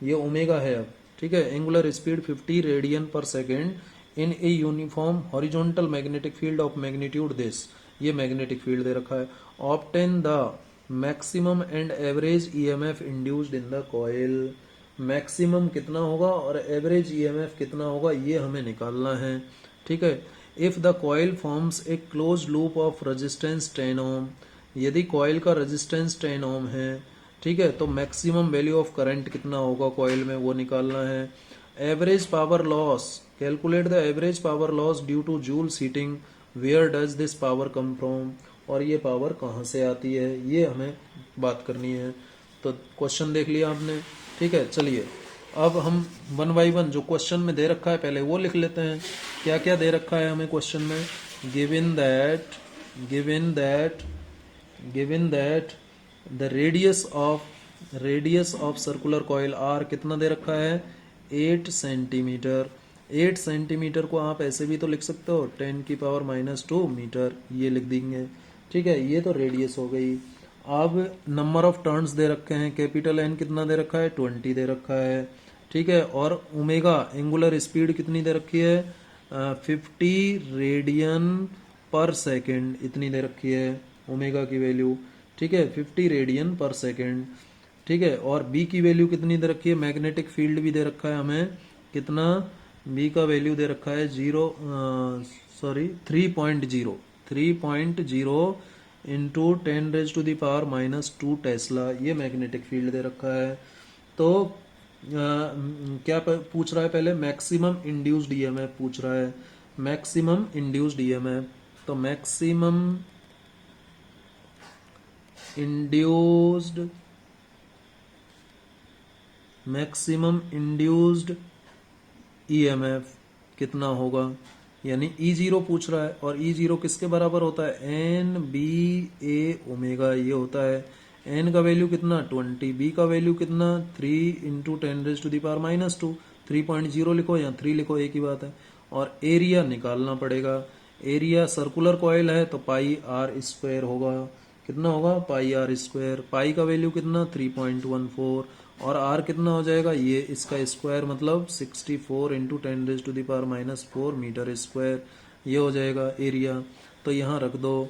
ये ओमेगा है। अब ठीक है, एंगुलर स्पीड 50 रेडियन पर second in a uniform horizontal magnetic field of magnitude this, ये मैग्नेटिक फील्ड दे रखा है। Obtain the maximum and average EMF induced in the coil, maximum कितना होगा और एवरेज ईएमएफ कितना होगा ये हमें निकालना है। ठीक है, if the coil forms a close loop of resistance 10 ओम, यदि कॉइल का रेजिस्टेंस 10 ओम है, ठीक है, तो मैक्सिमम वैल्यू ऑफ करंट कितना होगा कॉइल में वो निकालना है। Average power loss, calculate the average power loss due to joules heating, where does this power come from, और ये पावर कहाँ से आती है ये हमें बात करनी है। तो क्वेश्चन देख लिया आपने। ठीक है, चलिए अब हम 1 बाई 1 जो क्वेश्चन में दे रखा है पहले वो लिख लेते हैं। क्या क्या दे रखा है हमें क्वेश्चन में, given that the radius of circular coil R कितना दे रखा है, 8 सेंटीमीटर। 8 सेंटीमीटर को आप ऐसे भी तो लिख सकते हो 10 की पावर -2 मीटर, ये लिख देंगे। ठीक है, ये तो रेडियस हो गई। अब नंबर ऑफ टर्न्स दे रखे हैं, कैपिटल एन कितना दे रखा है, 20 दे रखा है। ठीक है, और ओमेगा एंगुलर स्पीड कितनी दे रखी है, 50 रेडियन पर सेकेंड इतनी दे रखी है ओमेगा की वैल्यू। ठीक है, 50 रेडियन पर सेकेंड। ठीक है, और बी की वैल्यू कितनी दे रखी है, मैग्नेटिक फील्ड भी दे रखा है हमें, कितना, बी का वैल्यू दे रखा है 3.0 इंटू 10⁻⁻2 टेस्ला, ये मैग्नेटिक फील्ड दे रखा है। तो क्या पूछ रहा है, पहले मैक्सिमम इंड्यूस्ड ईएमएफ पूछ रहा है, मैक्सिमम इंड्यूस्ड ईएमएफ। तो मैक्सिमम इंड्यूस्ड ईएमएफ कितना होगा, यानी E0 पूछ रहा है, और E0 किसके बराबर होता है, NBA ओमेगा, ये होता है। N का वैल्यू कितना, 20, B का वैल्यू कितना, 3 इंटू 10⁻⁻2, 3.0 लिखो या 3 लिखो, एक ही बात है। और एरिया निकालना पड़ेगा, एरिया सर्कुलर कॉइल है तो पाई आर स्क्वायर होगा, कितना होगा, पाई आर स्क्वायर। पाई का वैल्यू कितना, 3.14, और आर कितना हो जाएगा, ये इसका स्क्वायर मतलब 64 इंटू 10⁻⁻4 मीटर स्क्वायर। ये हो जाएगा एरिया। तो यहाँ रख दो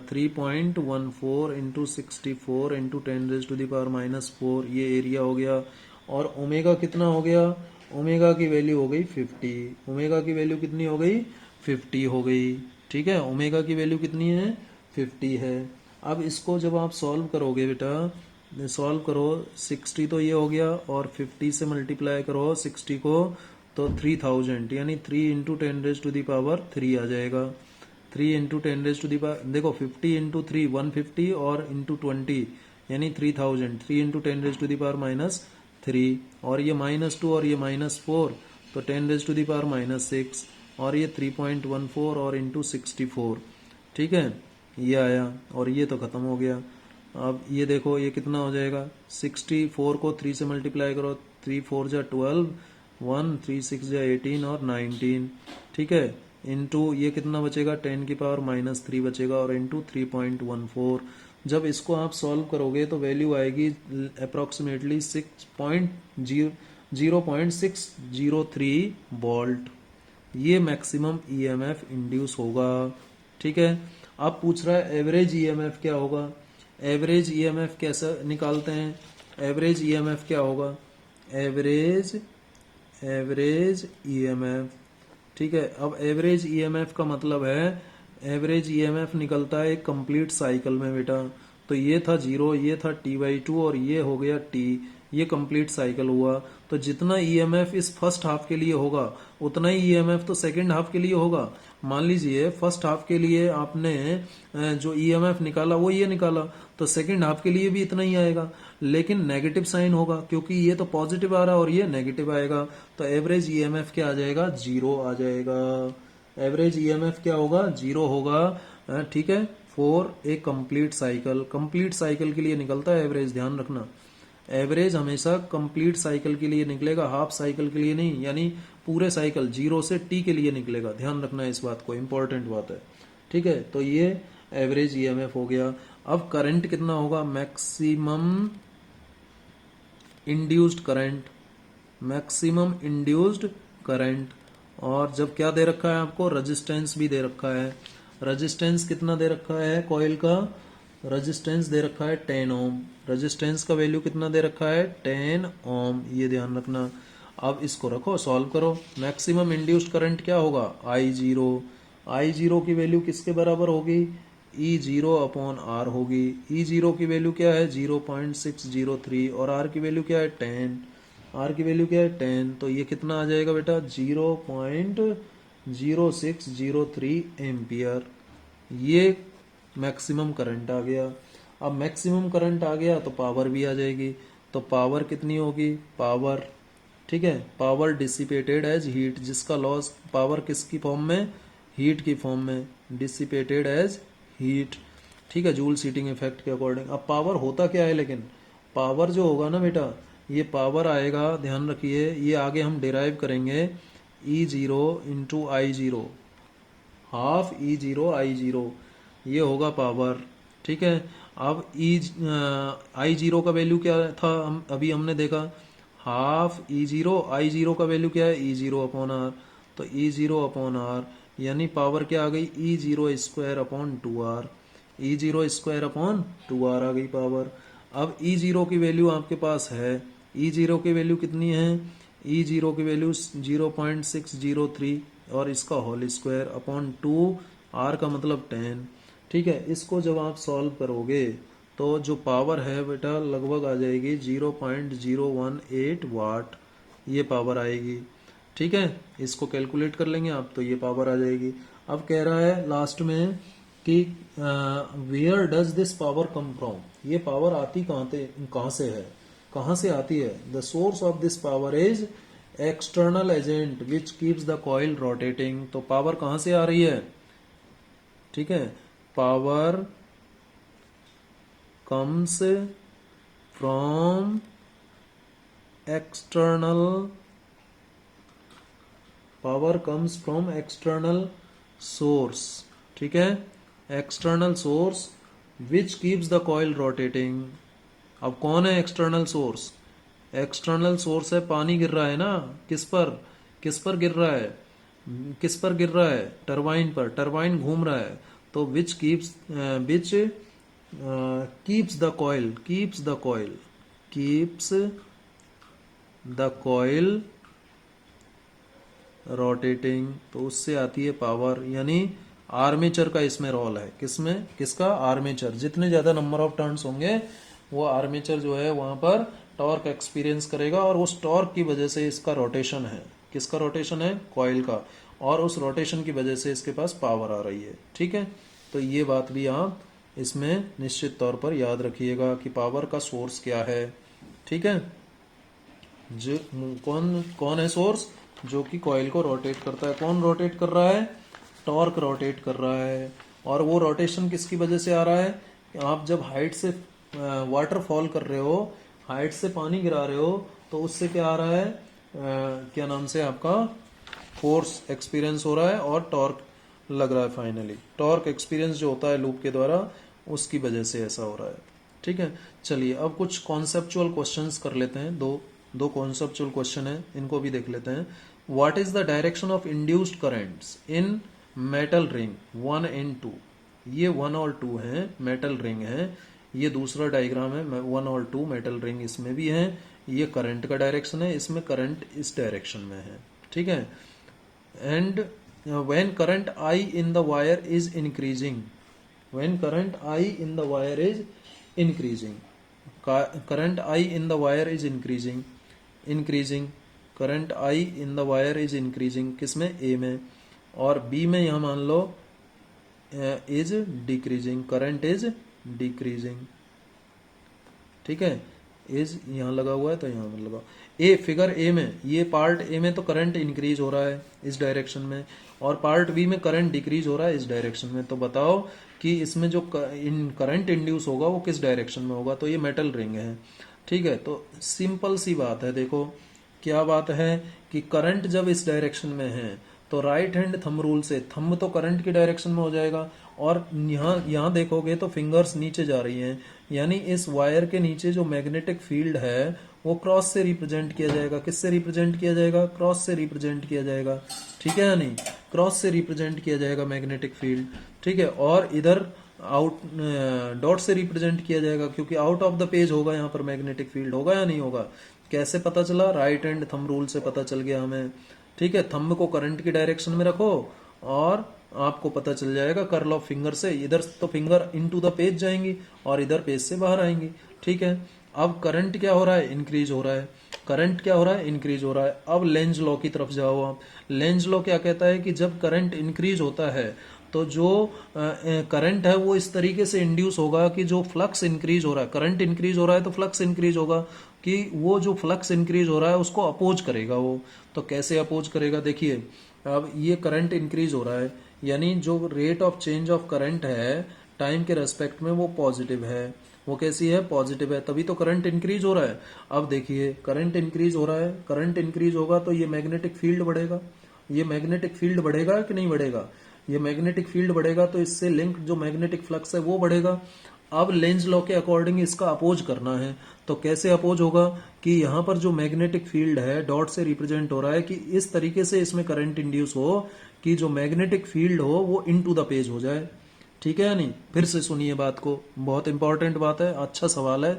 3.14 इंटू 64 इंटू 10⁻⁻⁴, ये एरिया हो गया। और ओमेगा कितना हो गया? ओमेगा की वैल्यू हो गई 50। ओमेगा की वैल्यू कितनी हो गई? 50 हो गई। ठीक है, ओमेगा की वैल्यू कितनी है? 50 है। अब इसको जब आप सॉल्व करोगे बेटा, सॉल्व करो, 60 तो ये हो गया और 50 से मल्टीप्लाई करो 60 को, तो 3000, यानी 3 इंटू 10⁻³ आ जाएगा। 3 इंटू 10⁻, देखो 50 इंटू 3 150 और इंटू 20 यानी 3000, 3 इंटू 10⁻⁻³ और ये -2 और ये -4 तो 10⁻⁻⁶ और ये 3.14 और इंटू 64। ठीक है, ये आया और ये तो खत्म हो गया। अब ये देखो ये कितना हो जाएगा? 64 को 3 से मल्टीप्लाई करो, 3 4 जा 12, 1 3 6 जा 18 और 19। ठीक है, इंटू ये कितना बचेगा? 10⁻³ बचेगा और इंटू 3.14। जब इसको आप सॉल्व करोगे तो वैल्यू आएगी अप्रोक्सीमेटली 0.603 वोल्ट। ये मैक्सिमम ईएमएफ इंड्यूस होगा। ठीक है, अब पूछ रहा है एवरेज ईएमएफ क्या होगा? एवरेज ईएमएफ कैसे निकालते हैं? एवरेज ईएमएफ क्या होगा? एवरेज ईएमएफ, ठीक है। अब एवरेज ईएमएफ का मतलब है, एवरेज ईएमएफ निकलता है एक कंप्लीट साइकिल में बेटा। तो ये था 0, ये था T/2 और ये हो गया T, ये कंप्लीट साइकिल हुआ। तो जितना ईएमएफ इस फर्स्ट हाफ के लिए होगा उतना ही ईएमएफ तो सेकंड हाफ के लिए होगा। मान लीजिए फर्स्ट हाफ के लिए आपने जो ईएमएफ निकाला वो ये निकाला, तो सेकंड हाफ के लिए भी इतना ही आएगा, लेकिन नेगेटिव साइन होगा क्योंकि ये तो पॉजिटिव आ रहा है और ये नेगेटिव आएगा। तो एवरेज ईएमएफ क्या आ जाएगा? 0 आ जाएगा। एवरेज ईएमएफ क्या होगा? 0 होगा। ठीक है, for a complete cycle. Complete cycle के लिए निकलता है एवरेज, ध्यान रखना। एवरेज हमेशा कंप्लीट साइकिल के लिए निकलेगा, हाफ साइकिल के लिए नहीं, यानी पूरे साइकिल 0 से T के लिए निकलेगा। ध्यान रखना इस बात को, इंपॉर्टेंट बात है। ठीक है, तो ये एवरेज ईएमएफ हो गया। अब करंट कितना होगा? Maximum induced current, maximum induced current. और जब क्या दे रखा है आपको? रेजिस्टेंस भी दे रखा है। रेजिस्टेंस कितना दे रखा है कॉइल का? रेजिस्टेंस दे रखा है 10 ओम। रेजिस्टेंस का वैल्यू कितना दे रखा है? 10 ओम, ये ध्यान रखना। अब इसको रखो, सॉल्व करो। मैक्सिमम इंड्यूस्ड करंट क्या होगा? I0। I0 की वैल्यू किसके बराबर होगी? E0/R होगी। E0 की वैल्यू क्या है? 0.603 और R की वैल्यू क्या है? 10। R की वैल्यू क्या है? 10। तो ये कितना आ जाएगा बेटा? 0.0603 एम्पियर। ये मैक्सिमम करंट आ गया। अब मैक्सिमम करंट आ गया तो पावर भी आ जाएगी। तो पावर कितनी होगी? पावर, ठीक है, पावर डिसिपेटेड एज हीट, जिसका लॉस, पावर किसकी फॉर्म में? हीट की फॉर्म में, डिसिपेटेड एज हीट। ठीक है, जूल हीटिंग इफेक्ट के अकॉर्डिंग। अब पावर होता क्या है? लेकिन पावर जो होगा ना बेटा, ये पावर आएगा, ध्यान रखिए, ये आगे हम डिराइव करेंगे। E0 into I0, half E0 I0, ये होगा पावर। ठीक है, अब I0 का वैल्यू क्या था? अभी हमने देखा हाफ E0, I0 का वैल्यू क्या है? E0/R। तो E0/R यानी पावर क्या आ गई? E0² 2R आ गई पावर। अब E0 की वैल्यू आपके पास है, E0 की वैल्यू कितनी है? E0 की वैल्यू 0.603 और इसका होल स्क्वायर अपॉन 2R का मतलब 10। ठीक है, इसको जब आप सॉल्व करोगे तो जो पावर है बेटा लगभग आ जाएगी 0.018 वाट, ये पावर आएगी। ठीक है, इसको कैलकुलेट कर लेंगे आप तो ये पावर आ जाएगी। अब कह रहा है लास्ट में कि where does this power come from, ये पावर आती कहाँ से है, कहाँ से आती है? The source of this power is external agent which keeps the coil rotating. तो पावर कहाँ से आ रही है? ठीक है, power comes from external, power comes from external source। ठीक है, external source which keeps the coil rotating। अब कौन है एक्सटर्नल सोर्स? एक्सटर्नल सोर्स है, पानी गिर रहा है ना, किस पर गिर रहा है? किस पर गिर रहा है? टरबाइन पर। टरबाइन घूम रहा है तो विच keeps the coil, keeps the coil rotating. तो उससे आती है पावर, यानी आर्मेचर का इसमें रोल है। किसमें? किसका? आर्मेचर। जितने ज्यादा नंबर ऑफ टर्न्स होंगे वो आर्मेचर जो है वहां पर टॉर्क एक्सपीरियंस करेगा, और उस टॉर्क की वजह से इसका रोटेशन है। किसका रोटेशन है? कॉइल का। और उस रोटेशन की वजह से इसके पास पावर आ रही है। ठीक है, तो ये बात भी आप इसमें निश्चित तौर पर याद रखिएगा कि पावर का सोर्स क्या है। ठीक है, जो कौन कौन है सोर्स? जो कि कॉइल को रोटेट करता है। कौन रोटेट कर रहा है? टॉर्क रोटेट कर रहा है। और वो रोटेशन किसकी वजह से आ रहा है? आप जब हाइट से वाटरफॉल कर रहे हो, हाइट से पानी गिरा रहे हो, तो उससे क्या आ रहा है? क्या नाम से आपका फोर्स एक्सपीरियंस हो रहा है और टॉर्क लग रहा है। फाइनली टॉर्क एक्सपीरियंस जो होता है लूप के द्वारा, उसकी वजह से ऐसा हो रहा है। ठीक है, चलिए अब कुछ कॉन्सेप्चुअल क्वेश्चंस कर लेते हैं। दो कॉन्सेप्चुअल क्वेश्चन है, इनको भी देख लेते हैं। What is the direction of induced currents in metal ring 1 and 2? ये 1 और 2 है, मेटल रिंग है। ये दूसरा डायग्राम है, 1 और 2 मेटल रिंग इसमें भी है। ये करंट का डायरेक्शन है, इसमें करंट इस डायरेक्शन में है। ठीक है, and when current I in the wire is increasing, when current I in the wire is increasing, current I in the wire is increasing, current I in the wire is increasing. किसमें? A में। और B में यहां मान लो is decreasing, current is decreasing. ठीक है, is यहां लगा हुआ है तो यहां पर लगाओ। ए फिगर ए में, ये पार्ट ए में तो करंट इंक्रीज हो रहा है इस डायरेक्शन में, और पार्ट बी में करंट डिक्रीज हो रहा है इस डायरेक्शन में। तो बताओ कि इसमें जो करंट इंड्यूस होगा वो किस डायरेक्शन में होगा? तो ये मेटल रिंग है। ठीक है, तो सिंपल सी बात है। देखो क्या बात है कि करंट जब इस डायरेक्शन में है तो राइट हैंड थंब रूल से थंब तो करंट की डायरेक्शन में हो जाएगा, और यहाँ देखोगे तो फिंगर्स नीचे जा रही हैं, यानी इस वायर के नीचे जो मैग्नेटिक फील्ड है वो क्रॉस से रिप्रेजेंट किया जाएगा। किससे रिप्रेजेंट किया जाएगा? क्रॉस से रिप्रेजेंट किया जाएगा। ठीक है या नहीं? क्रॉस से रिप्रेजेंट किया जाएगा मैग्नेटिक फील्ड। ठीक है, और इधर आउट डॉट से रिप्रेजेंट किया जाएगा, क्योंकि आउट ऑफ द पेज होगा यहाँ पर मैग्नेटिक फील्ड। होगा या नहीं होगा? कैसे पता चला? राइट हैंड थंब रूल से पता चल गया हमें। ठीक है, थंब को करंट की डायरेक्शन में रखो और आपको पता चल जाएगा कर्ल ऑफ फिंगर से। इधर तो फिंगर इनटू द पेज जाएंगी और इधर पेज से बाहर आएंगी। ठीक है, अब करंट क्या हो रहा है? इंक्रीज हो रहा है। करंट क्या हो रहा है? इंक्रीज हो रहा है। अब लेंज लॉ की तरफ जाओ आप। लेंज लॉ क्या कहता है कि जब करंट इंक्रीज होता है तो जो करंट है वो इस तरीके से इंड्यूस होगा कि जो फ्लक्स इंक्रीज हो रहा है, करंट इंक्रीज हो रहा है तो फ्लक्स इंक्रीज होगा, कि वो जो फ्लक्स इंक्रीज हो रहा है उसको अपोज करेगा वो। तो कैसे अपोज करेगा? देखिए, अब ये करंट इंक्रीज हो रहा है, यानी जो rate of change of current है टाइम के रेस्पेक्ट में वो पॉजिटिव है। वो कैसी है? पॉजिटिव है, तभी तो करंट इंक्रीज हो रहा है। अब देखिए, करंट इंक्रीज हो रहा है, करंट इंक्रीज होगा तो ये मैग्नेटिक फील्ड बढ़ेगा। ये मैग्नेटिक फील्ड बढ़ेगा कि नहीं बढ़ेगा? ये मैग्नेटिक फील्ड बढ़ेगा तो इससे लिंक जो मैग्नेटिक फ्लक्स है वो बढ़ेगा। अब लेंज लॉ के अकॉर्डिंग इसका अपोज करना है, तो कैसे अपोज होगा? कि यहाँ पर जो मैग्नेटिक फील्ड है डॉट से रिप्रेजेंट हो रहा है, कि इस तरीके से इसमें करंट इंड्यूस हो कि जो मैग्नेटिक फील्ड हो वो इनटू द पेज हो जाए। ठीक है या नहीं? फिर से सुनिए बात को, बहुत इंपॉर्टेंट बात है, अच्छा सवाल है,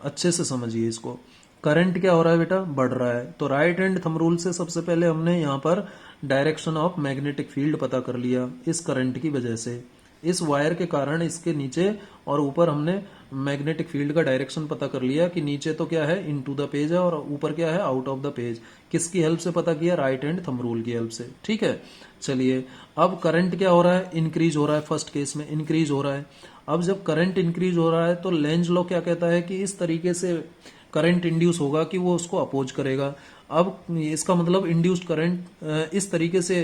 अच्छे से समझिए इसको। करंट क्या हो रहा है बेटा? बढ़ रहा है। तो राइट हैंड थंब रूल से सबसे पहले हमने यहाँ पर डायरेक्शन ऑफ मैग्नेटिक फील्ड पता कर लिया इस करंट की वजह से। इस वायर के कारण इसके नीचे और ऊपर हमने मैग्नेटिक फील्ड का डायरेक्शन पता कर लिया कि नीचे तो क्या है? इनटू द पेज है, और ऊपर क्या है? Out of the page. किसकी हेल्प से पता किया? राइट हैंड थंब रूल की हेल्प से। ठीक है, चलिए अब करंट क्या हो रहा है? इंक्रीज हो रहा है। फर्स्ट केस में इंक्रीज हो रहा है। अब जब करंट इंक्रीज हो रहा है तो लेंज लॉ क्या कहता है कि इस तरीके से करंट इंड्यूस होगा कि वो उसको अपोज करेगा। अब इसका मतलब इंड्यूस्ड करंट इस तरीके से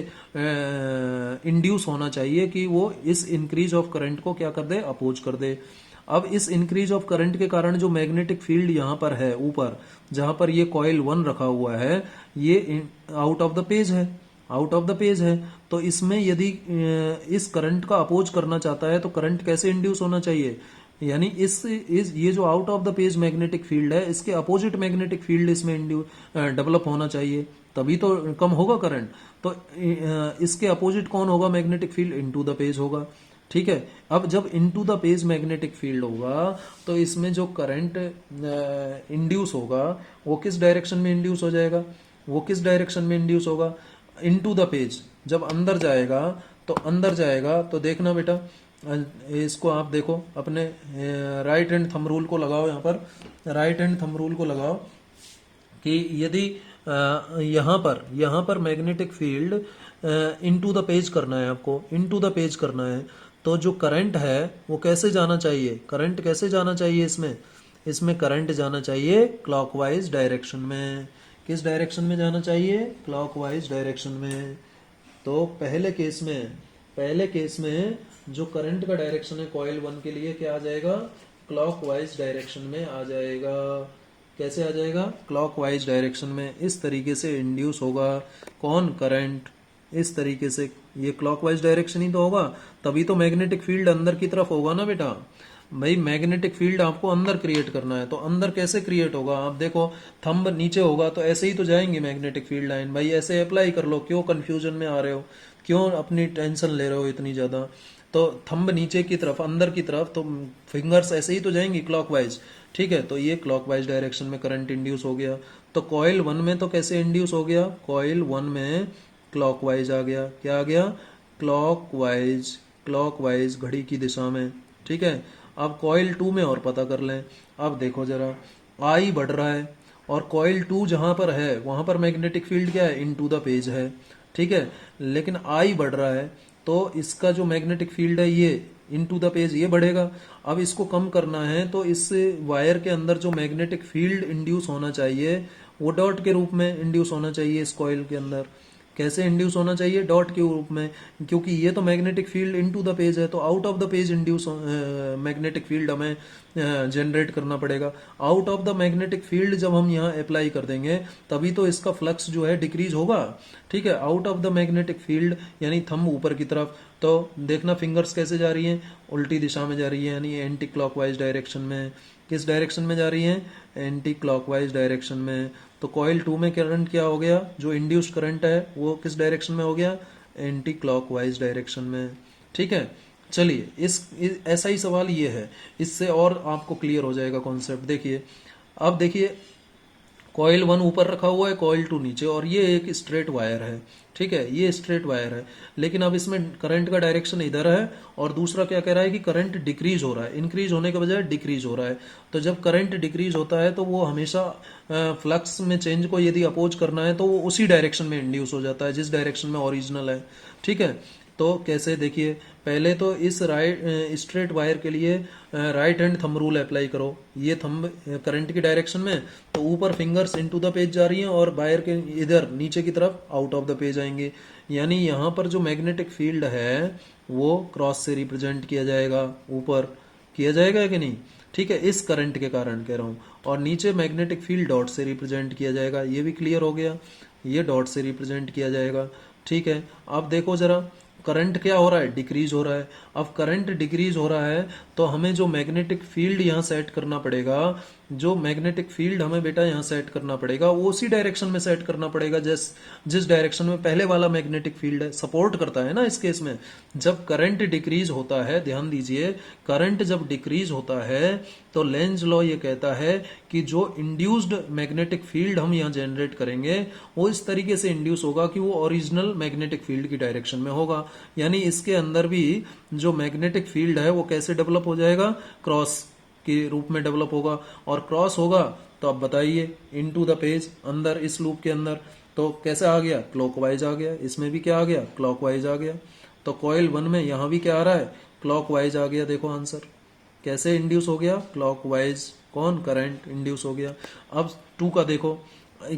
इंड्यूस होना चाहिए कि वो इस इंक्रीज ऑफ करंट को क्या कर दे? अपोज कर दे। अब इस इंक्रीज ऑफ करंट के कारण जो मैग्नेटिक फील्ड यहाँ पर है ऊपर, जहां पर ये कॉइल 1 रखा हुआ है, ये आउट ऑफ द पेज है, आउट ऑफ द पेज है। तो इसमें यदि इस करंट का अपोज करना चाहता है तो करंट कैसे इंड्यूस होना चाहिए? यानी ये जो out of the page magnetic field है, इसके अपोजिट मैग्नेटिक फील्ड इसमें डेवलप होना चाहिए, तभी तो कम होगा करंट। तो इसके अपोजिट कौन होगा magnetic field? Into the page होगा। ठीक है, अब जब into the page magnetic field होगा तो इसमें जो करंट इंड्यूस होगा वो किस डायरेक्शन में इंड्यूस हो जाएगा? वो किस डायरेक्शन में इंड्यूस होगा? Into the page. जब अंदर जाएगा तो देखना बेटा, इसको आप देखो अपने राइट हैंड थंब रूल को लगाओ, यहाँ पर राइट हैंड थंब रूल को लगाओ कि यदि यहाँ पर magnetic field into the page करना है, आपको इनटू द पेज करना है, तो जो करंट है वो कैसे जाना चाहिए? करंट कैसे जाना चाहिए इसमें करंट जाना चाहिए क्लॉकवाइज डायरेक्शन में। किस डायरेक्शन में जाना चाहिए? क्लॉकवाइज डायरेक्शन में। तो पहले केस में जो करंट का डायरेक्शन है कॉइल 1 के लिए क्या आ जाएगा? क्लॉकवाइज डायरेक्शन में आ जाएगा। कैसे आ जाएगा? क्लॉकवाइज डायरेक्शन में। इस तरीके से इंड्यूस होगा कौन? करंट। इस तरीके से ये क्लॉकवाइज डायरेक्शन ही तो होगा, तभी तो मैग्नेटिक फील्ड अंदर की तरफ होगा ना बेटा। भाई मैग्नेटिक फील्ड आपको अंदर क्रिएट करना है, तो अंदर कैसे क्रिएट होगा? आप देखो थंब नीचे होगा तो ऐसे ही तो जाएंगे मैग्नेटिक फील्ड लाइन। भाई ऐसे अप्लाई कर लो, क्यों कंफ्यूजन में आ रहे हो, क्यों अपनी टेंशन ले रहे हो इतनी ज्यादा? तो थंब नीचे की तरफ, अंदर की तरफ, तो फिंगर्स ऐसे ही तो जाएंगी क्लॉकवाइज। ठीक है, तो ये क्लॉकवाइज डायरेक्शन में करंट इंड्यूस हो गया। तो कॉइल 1 में तो कैसे इंड्यूस हो गया? कॉइल 1 में क्लॉकवाइज आ गया। क्या आ गया? क्लॉकवाइज घड़ी की दिशा में। ठीक है, अब कॉइल 2 में और पता कर लें। अब देखो जरा, आई बढ़ रहा है और कॉइल 2 जहां पर है वहां पर मैग्नेटिक फील्ड क्या है? इनटू द पेज है। ठीक है, लेकिन आई बढ़ रहा है तो इसका जो मैग्नेटिक फील्ड है ये इनटू द पेज ये बढ़ेगा। अब इसको कम करना है तो इस वायर के अंदर जो मैग्नेटिक फील्ड इंड्यूस होना चाहिए वो डॉट के रूप में इंड्यूस होना चाहिए इस कॉइल के अंदर। कैसे इंड्यूस होना चाहिए? डॉट के रूप में, क्योंकि ये तो magnetic field into the page है, तो out of the page induce magnetic field हमें जनरेट करना पड़ेगा। Out of the magnetic field जब हम यहाँ अप्लाई कर देंगे तभी तो इसका फ्लक्स जो है डिक्रीज होगा। ठीक है, out of the magnetic field यानी थंब ऊपर की तरफ। तो देखना फिंगर्स कैसे जा रही हैं? उल्टी दिशा में जा रही है, यानी एंटी क्लॉकवाइज डायरेक्शन में। किस डायरेक्शन में जा रही है? एंटी क्लॉकवाइज डायरेक्शन में। तो कॉइल 2 में करंट क्या हो गया? जो इंड्यूस्ड करंट है वो किस डायरेक्शन में हो गया? एंटी क्लॉकवाइज डायरेक्शन में। ठीक है, चलिए ऐसा ही सवाल ये है, इससे और आपको क्लियर हो जाएगा कॉन्सेप्ट। देखिए, अब देखिए कॉइल 1 ऊपर रखा हुआ है, कॉइल 2 नीचे, और ये एक स्ट्रेट वायर है। ठीक है, ये स्ट्रेट वायर है, लेकिन अब इसमें करंट का डायरेक्शन इधर है और दूसरा क्या कह रहा है कि करंट डिक्रीज हो रहा है, इंक्रीज होने के बजाय डिक्रीज हो रहा है। तो जब करंट डिक्रीज होता है तो वो हमेशा फ्लक्स में चेंज को यदि अपोज करना है तो वो उसी डायरेक्शन में इंड्यूस हो जाता है जिस डायरेक्शन में ओरिजिनल है। ठीक है, तो कैसे? देखिए, पहले तो इस स्ट्रेट वायर के लिए right hand thumb rule apply करो। ये थंब करंट की डायरेक्शन में, तो ऊपर फिंगर्स इनटू द पेज जा रही हैं और वायर के इधर नीचे की तरफ आउट ऑफ द पेज आएंगे। यानी यहाँ पर जो मैग्नेटिक फील्ड है वो क्रॉस से रिप्रेजेंट किया जाएगा, ऊपर किया जाएगा कि नहीं? ठीक है, इस करंट के कारण कह रहा हूँ। और नीचे मैग्नेटिक फील्ड डॉट से रिप्रेजेंट किया जाएगा, ये भी क्लियर हो गया, ये डॉट से रिप्रेजेंट किया जाएगा। ठीक है, अब देखो जरा करंट क्या हो रहा है? डिक्रीज हो रहा है। अब करंट डिक्रीज हो रहा है तो हमें जो मैग्नेटिक फील्ड यहाँ सेट करना पड़ेगा, जो मैग्नेटिक फील्ड हमें बेटा यहाँ सेट करना पड़ेगा वो उसी डायरेक्शन में सेट करना पड़ेगा जिस डायरेक्शन में पहले वाला मैग्नेटिक फील्ड है सपोर्ट करता है ना। इस केस में जब करंट डिक्रीज होता है, ध्यान दीजिए, करंट जब डिक्रीज होता है तो लेंज लॉ ये कहता है कि जो इंड्यूस्ड मैग्नेटिक फील्ड हम यहाँ जनरेट करेंगे वो इस तरीके से इंड्यूस होगा कि वो ओरिजिनल मैग्नेटिक फील्ड की डायरेक्शन में होगा। यानी इसके अंदर भी जो मैग्नेटिक फील्ड है वो कैसे डेवलप हो जाएगा? क्रॉस के रूप में डेवलप होगा। और क्रॉस होगा तो अब बताइए, इनटू द पेज, अंदर इस लूप के अंदर, तो कैसे आ गया? क्लॉकवाइज आ गया। इसमें भी क्या आ गया? क्लॉकवाइज आ गया। तो कॉइल 1 में यहां भी क्या आ रहा है? क्लॉकवाइज आ गया। देखो आंसर कैसे इंड्यूस हो गया? क्लॉकवाइज। कौन? करंट इंड्यूस हो गया। अब 2 का देखो,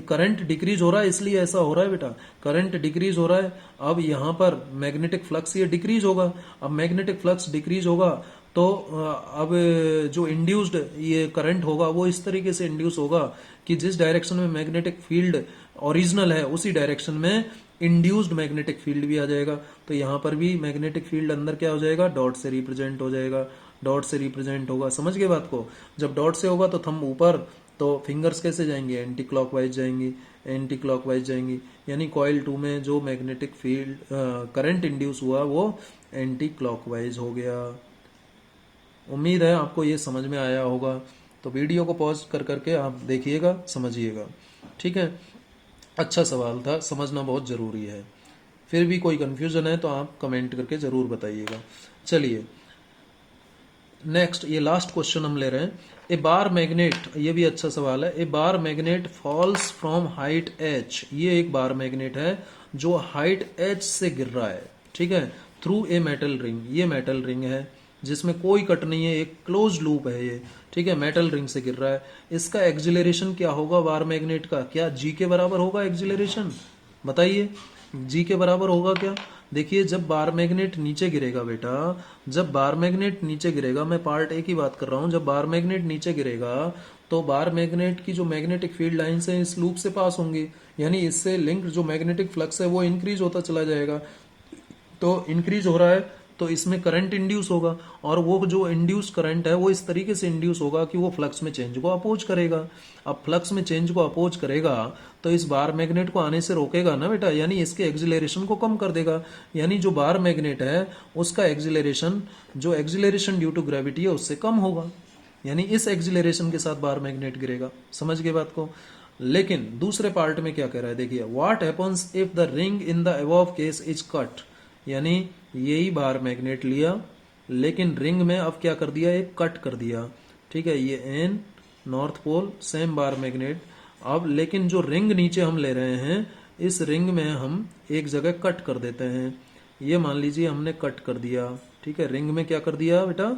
करंट डिक्रीज हो रहा है इसलिए ऐसा हो रहा है बेटा, करंट डिक्रीज हो रहा है। अब यहां पर मैग्नेटिक फ्लक्स ये डिक्रीज होगा। अब मैग्नेटिक फ्लक्स डिक्रीज होगा तो अब जो इंड्यूस्ड ये करंट होगा वो इस तरीके से इंड्यूस होगा कि जिस डायरेक्शन में मैग्नेटिक फील्ड ओरिजिनल है उसी डायरेक्शन में इंड्यूस्ड मैग्नेटिक फील्ड भी आ जाएगा। तो यहाँ पर भी मैग्नेटिक फील्ड अंदर क्या हो जाएगा? डॉट से रिप्रेजेंट हो जाएगा। डॉट से रिप्रेजेंट होगा। समझ गए बात को? जब डॉट से होगा तो थंब ऊपर, तो फिंगर्स कैसे जाएंगी? एंटी क्लॉकवाइज जाएंगी, एंटी क्लॉकवाइज जाएंगी, यानी कॉइल 2 में जो मैग्नेटिक फील्ड करंट इंड्यूस हुआ वो एंटी क्लॉकवाइज हो गया। उम्मीद है आपको ये समझ में आया होगा। तो वीडियो को पॉज कर करके आप देखिएगा, समझिएगा। ठीक है, अच्छा सवाल था, समझना बहुत जरूरी है। फिर भी कोई कंफ्यूजन है तो आप कमेंट करके जरूर बताइएगा। चलिए नेक्स्ट, ये लास्ट क्वेश्चन हम ले रहे हैं। ए बार मैग्नेट, ये भी अच्छा सवाल है। A bar magnet falls from height h, ये एक बार मैग्नेट है जो हाइट h से गिर रहा है, ठीक है, थ्रू ए मेटल रिंग, ये मेटल रिंग है जिसमें कोई कट नहीं है, एक क्लोज लूप है ये, ठीक है, मेटल रिंग से गिर रहा है। इसका एक्सिलरेशन क्या होगा बार मैग्नेट का? क्या जी के बराबर होगा एक्सिलरेशन? बताइए, जी के बराबर होगा क्या? देखिए, जब बार मैग्नेट नीचे गिरेगा बेटा, जब बार मैग्नेट नीचे गिरेगा, मैं पार्ट ए की बात कर रहा हूं, जब बार मैग्नेट नीचे गिरेगा तो बार मैग्नेट की जो मैग्नेटिक फील्ड लाइंस है इस लूप से पास होंगी, यानी इससे लिंक्ड जो मैग्नेटिक फ्लक्स है वो इंक्रीज होता चला जाएगा। तो इंक्रीज हो रहा है तो इसमें करंट इंड्यूस होगा, और वो जो इंड्यूस करंट है वो इस तरीके से इंड्यूस होगा कि वो फ्लक्स में चेंज को अपोज करेगा। अब फ्लक्स में चेंज को अपोज करेगा तो इस बार मैग्नेट को आने से रोकेगा ना बेटा, यानी इसके एक्सिलरेशन को कम कर देगा। यानी जो बार मैग्नेट है उसका एक्सिलरेशन, जो एक्सिलरेशन ड्यू टू ग्रेविटी है उससे कम होगा, यानी इस एक्सिलरेशन के साथ बार मैग्नेट गिरेगा। समझ गए बात को? लेकिन दूसरे पार्ट में क्या कह रहा है, देखिए, what happens if the ring in the above case is cut, यानी यही बार मैग्नेट लिया लेकिन रिंग में अब क्या कर दिया, एक कट कर दिया, ठीक है, ये N north pole same bar magnet. अब लेकिन जो रिंग नीचे हम ले रहे हैं, इस रिंग में हम एक जगह कट कर देते हैं, ये मान लीजिए हमने कट कर दिया, ठीक है, रिंग में क्या कर दिया बेटा,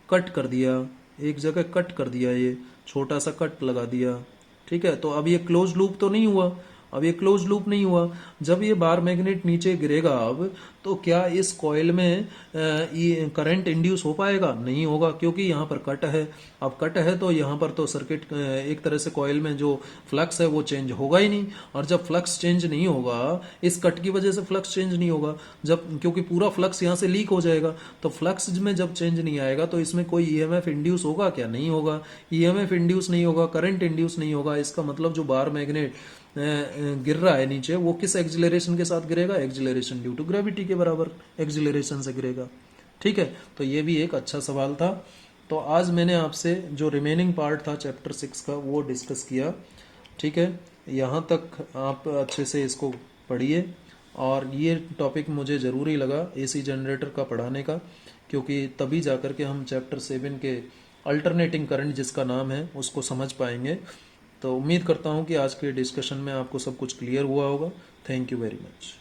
कट कर दिया, एक जगह कट कर दिया, ये छोटा सा कट लगा दिया, ठीक है। तो अब ये क्लोज लूप तो नहीं हुआ, अब ये क्लोज लूप नहीं हुआ। जब ये बार मैग्नेट नीचे गिरेगा अब, तो क्या इस कॉइल में ये करंट इंड्यूस हो पाएगा? नहीं होगा, क्योंकि यहाँ पर कट है। अब कट है तो यहाँ पर तो सर्किट एक तरह से कॉइल में जो फ्लक्स है वो चेंज होगा ही नहीं, और जब फ्लक्स चेंज नहीं होगा, इस कट की वजह से फ्लक्स चेंज नहीं होगा, जब क्योंकि पूरा फ्लक्स यहाँ से लीक हो जाएगा, तो फ्लक्स में जब चेंज नहीं आएगा तो इसमें कोई ईएमएफ इंड्यूस होगा क्या? नहीं होगा, ईएमएफ इंड्यूस नहीं होगा, करंट इंड्यूस नहीं होगा। इसका मतलब जो बार मैग्नेट गिर रहा है नीचे वो किस एक्सिलरेशन के साथ गिरेगा? एक्सिलरेशन ड्यू टू ग्रेविटी के बराबर एक्सिलरेशन से गिरेगा, ठीक है। तो ये भी एक अच्छा सवाल था। तो आज मैंने आपसे जो रिमेनिंग पार्ट था चैप्टर 6 का वो डिस्कस किया, ठीक है। यहाँ तक आप अच्छे से इसको पढ़िए, और ये टॉपिक मुझे ज़रूरी लगा एसी जनरेटर का पढ़ाने का, क्योंकि तभी जाकर के हम चैप्टर 7 के अल्टरनेटिंग करंट जिसका नाम है उसको समझ पाएंगे। तो उम्मीद करता हूँ कि आज के डिस्कशन में आपको सब कुछ क्लियर हुआ होगा। Thank you very much.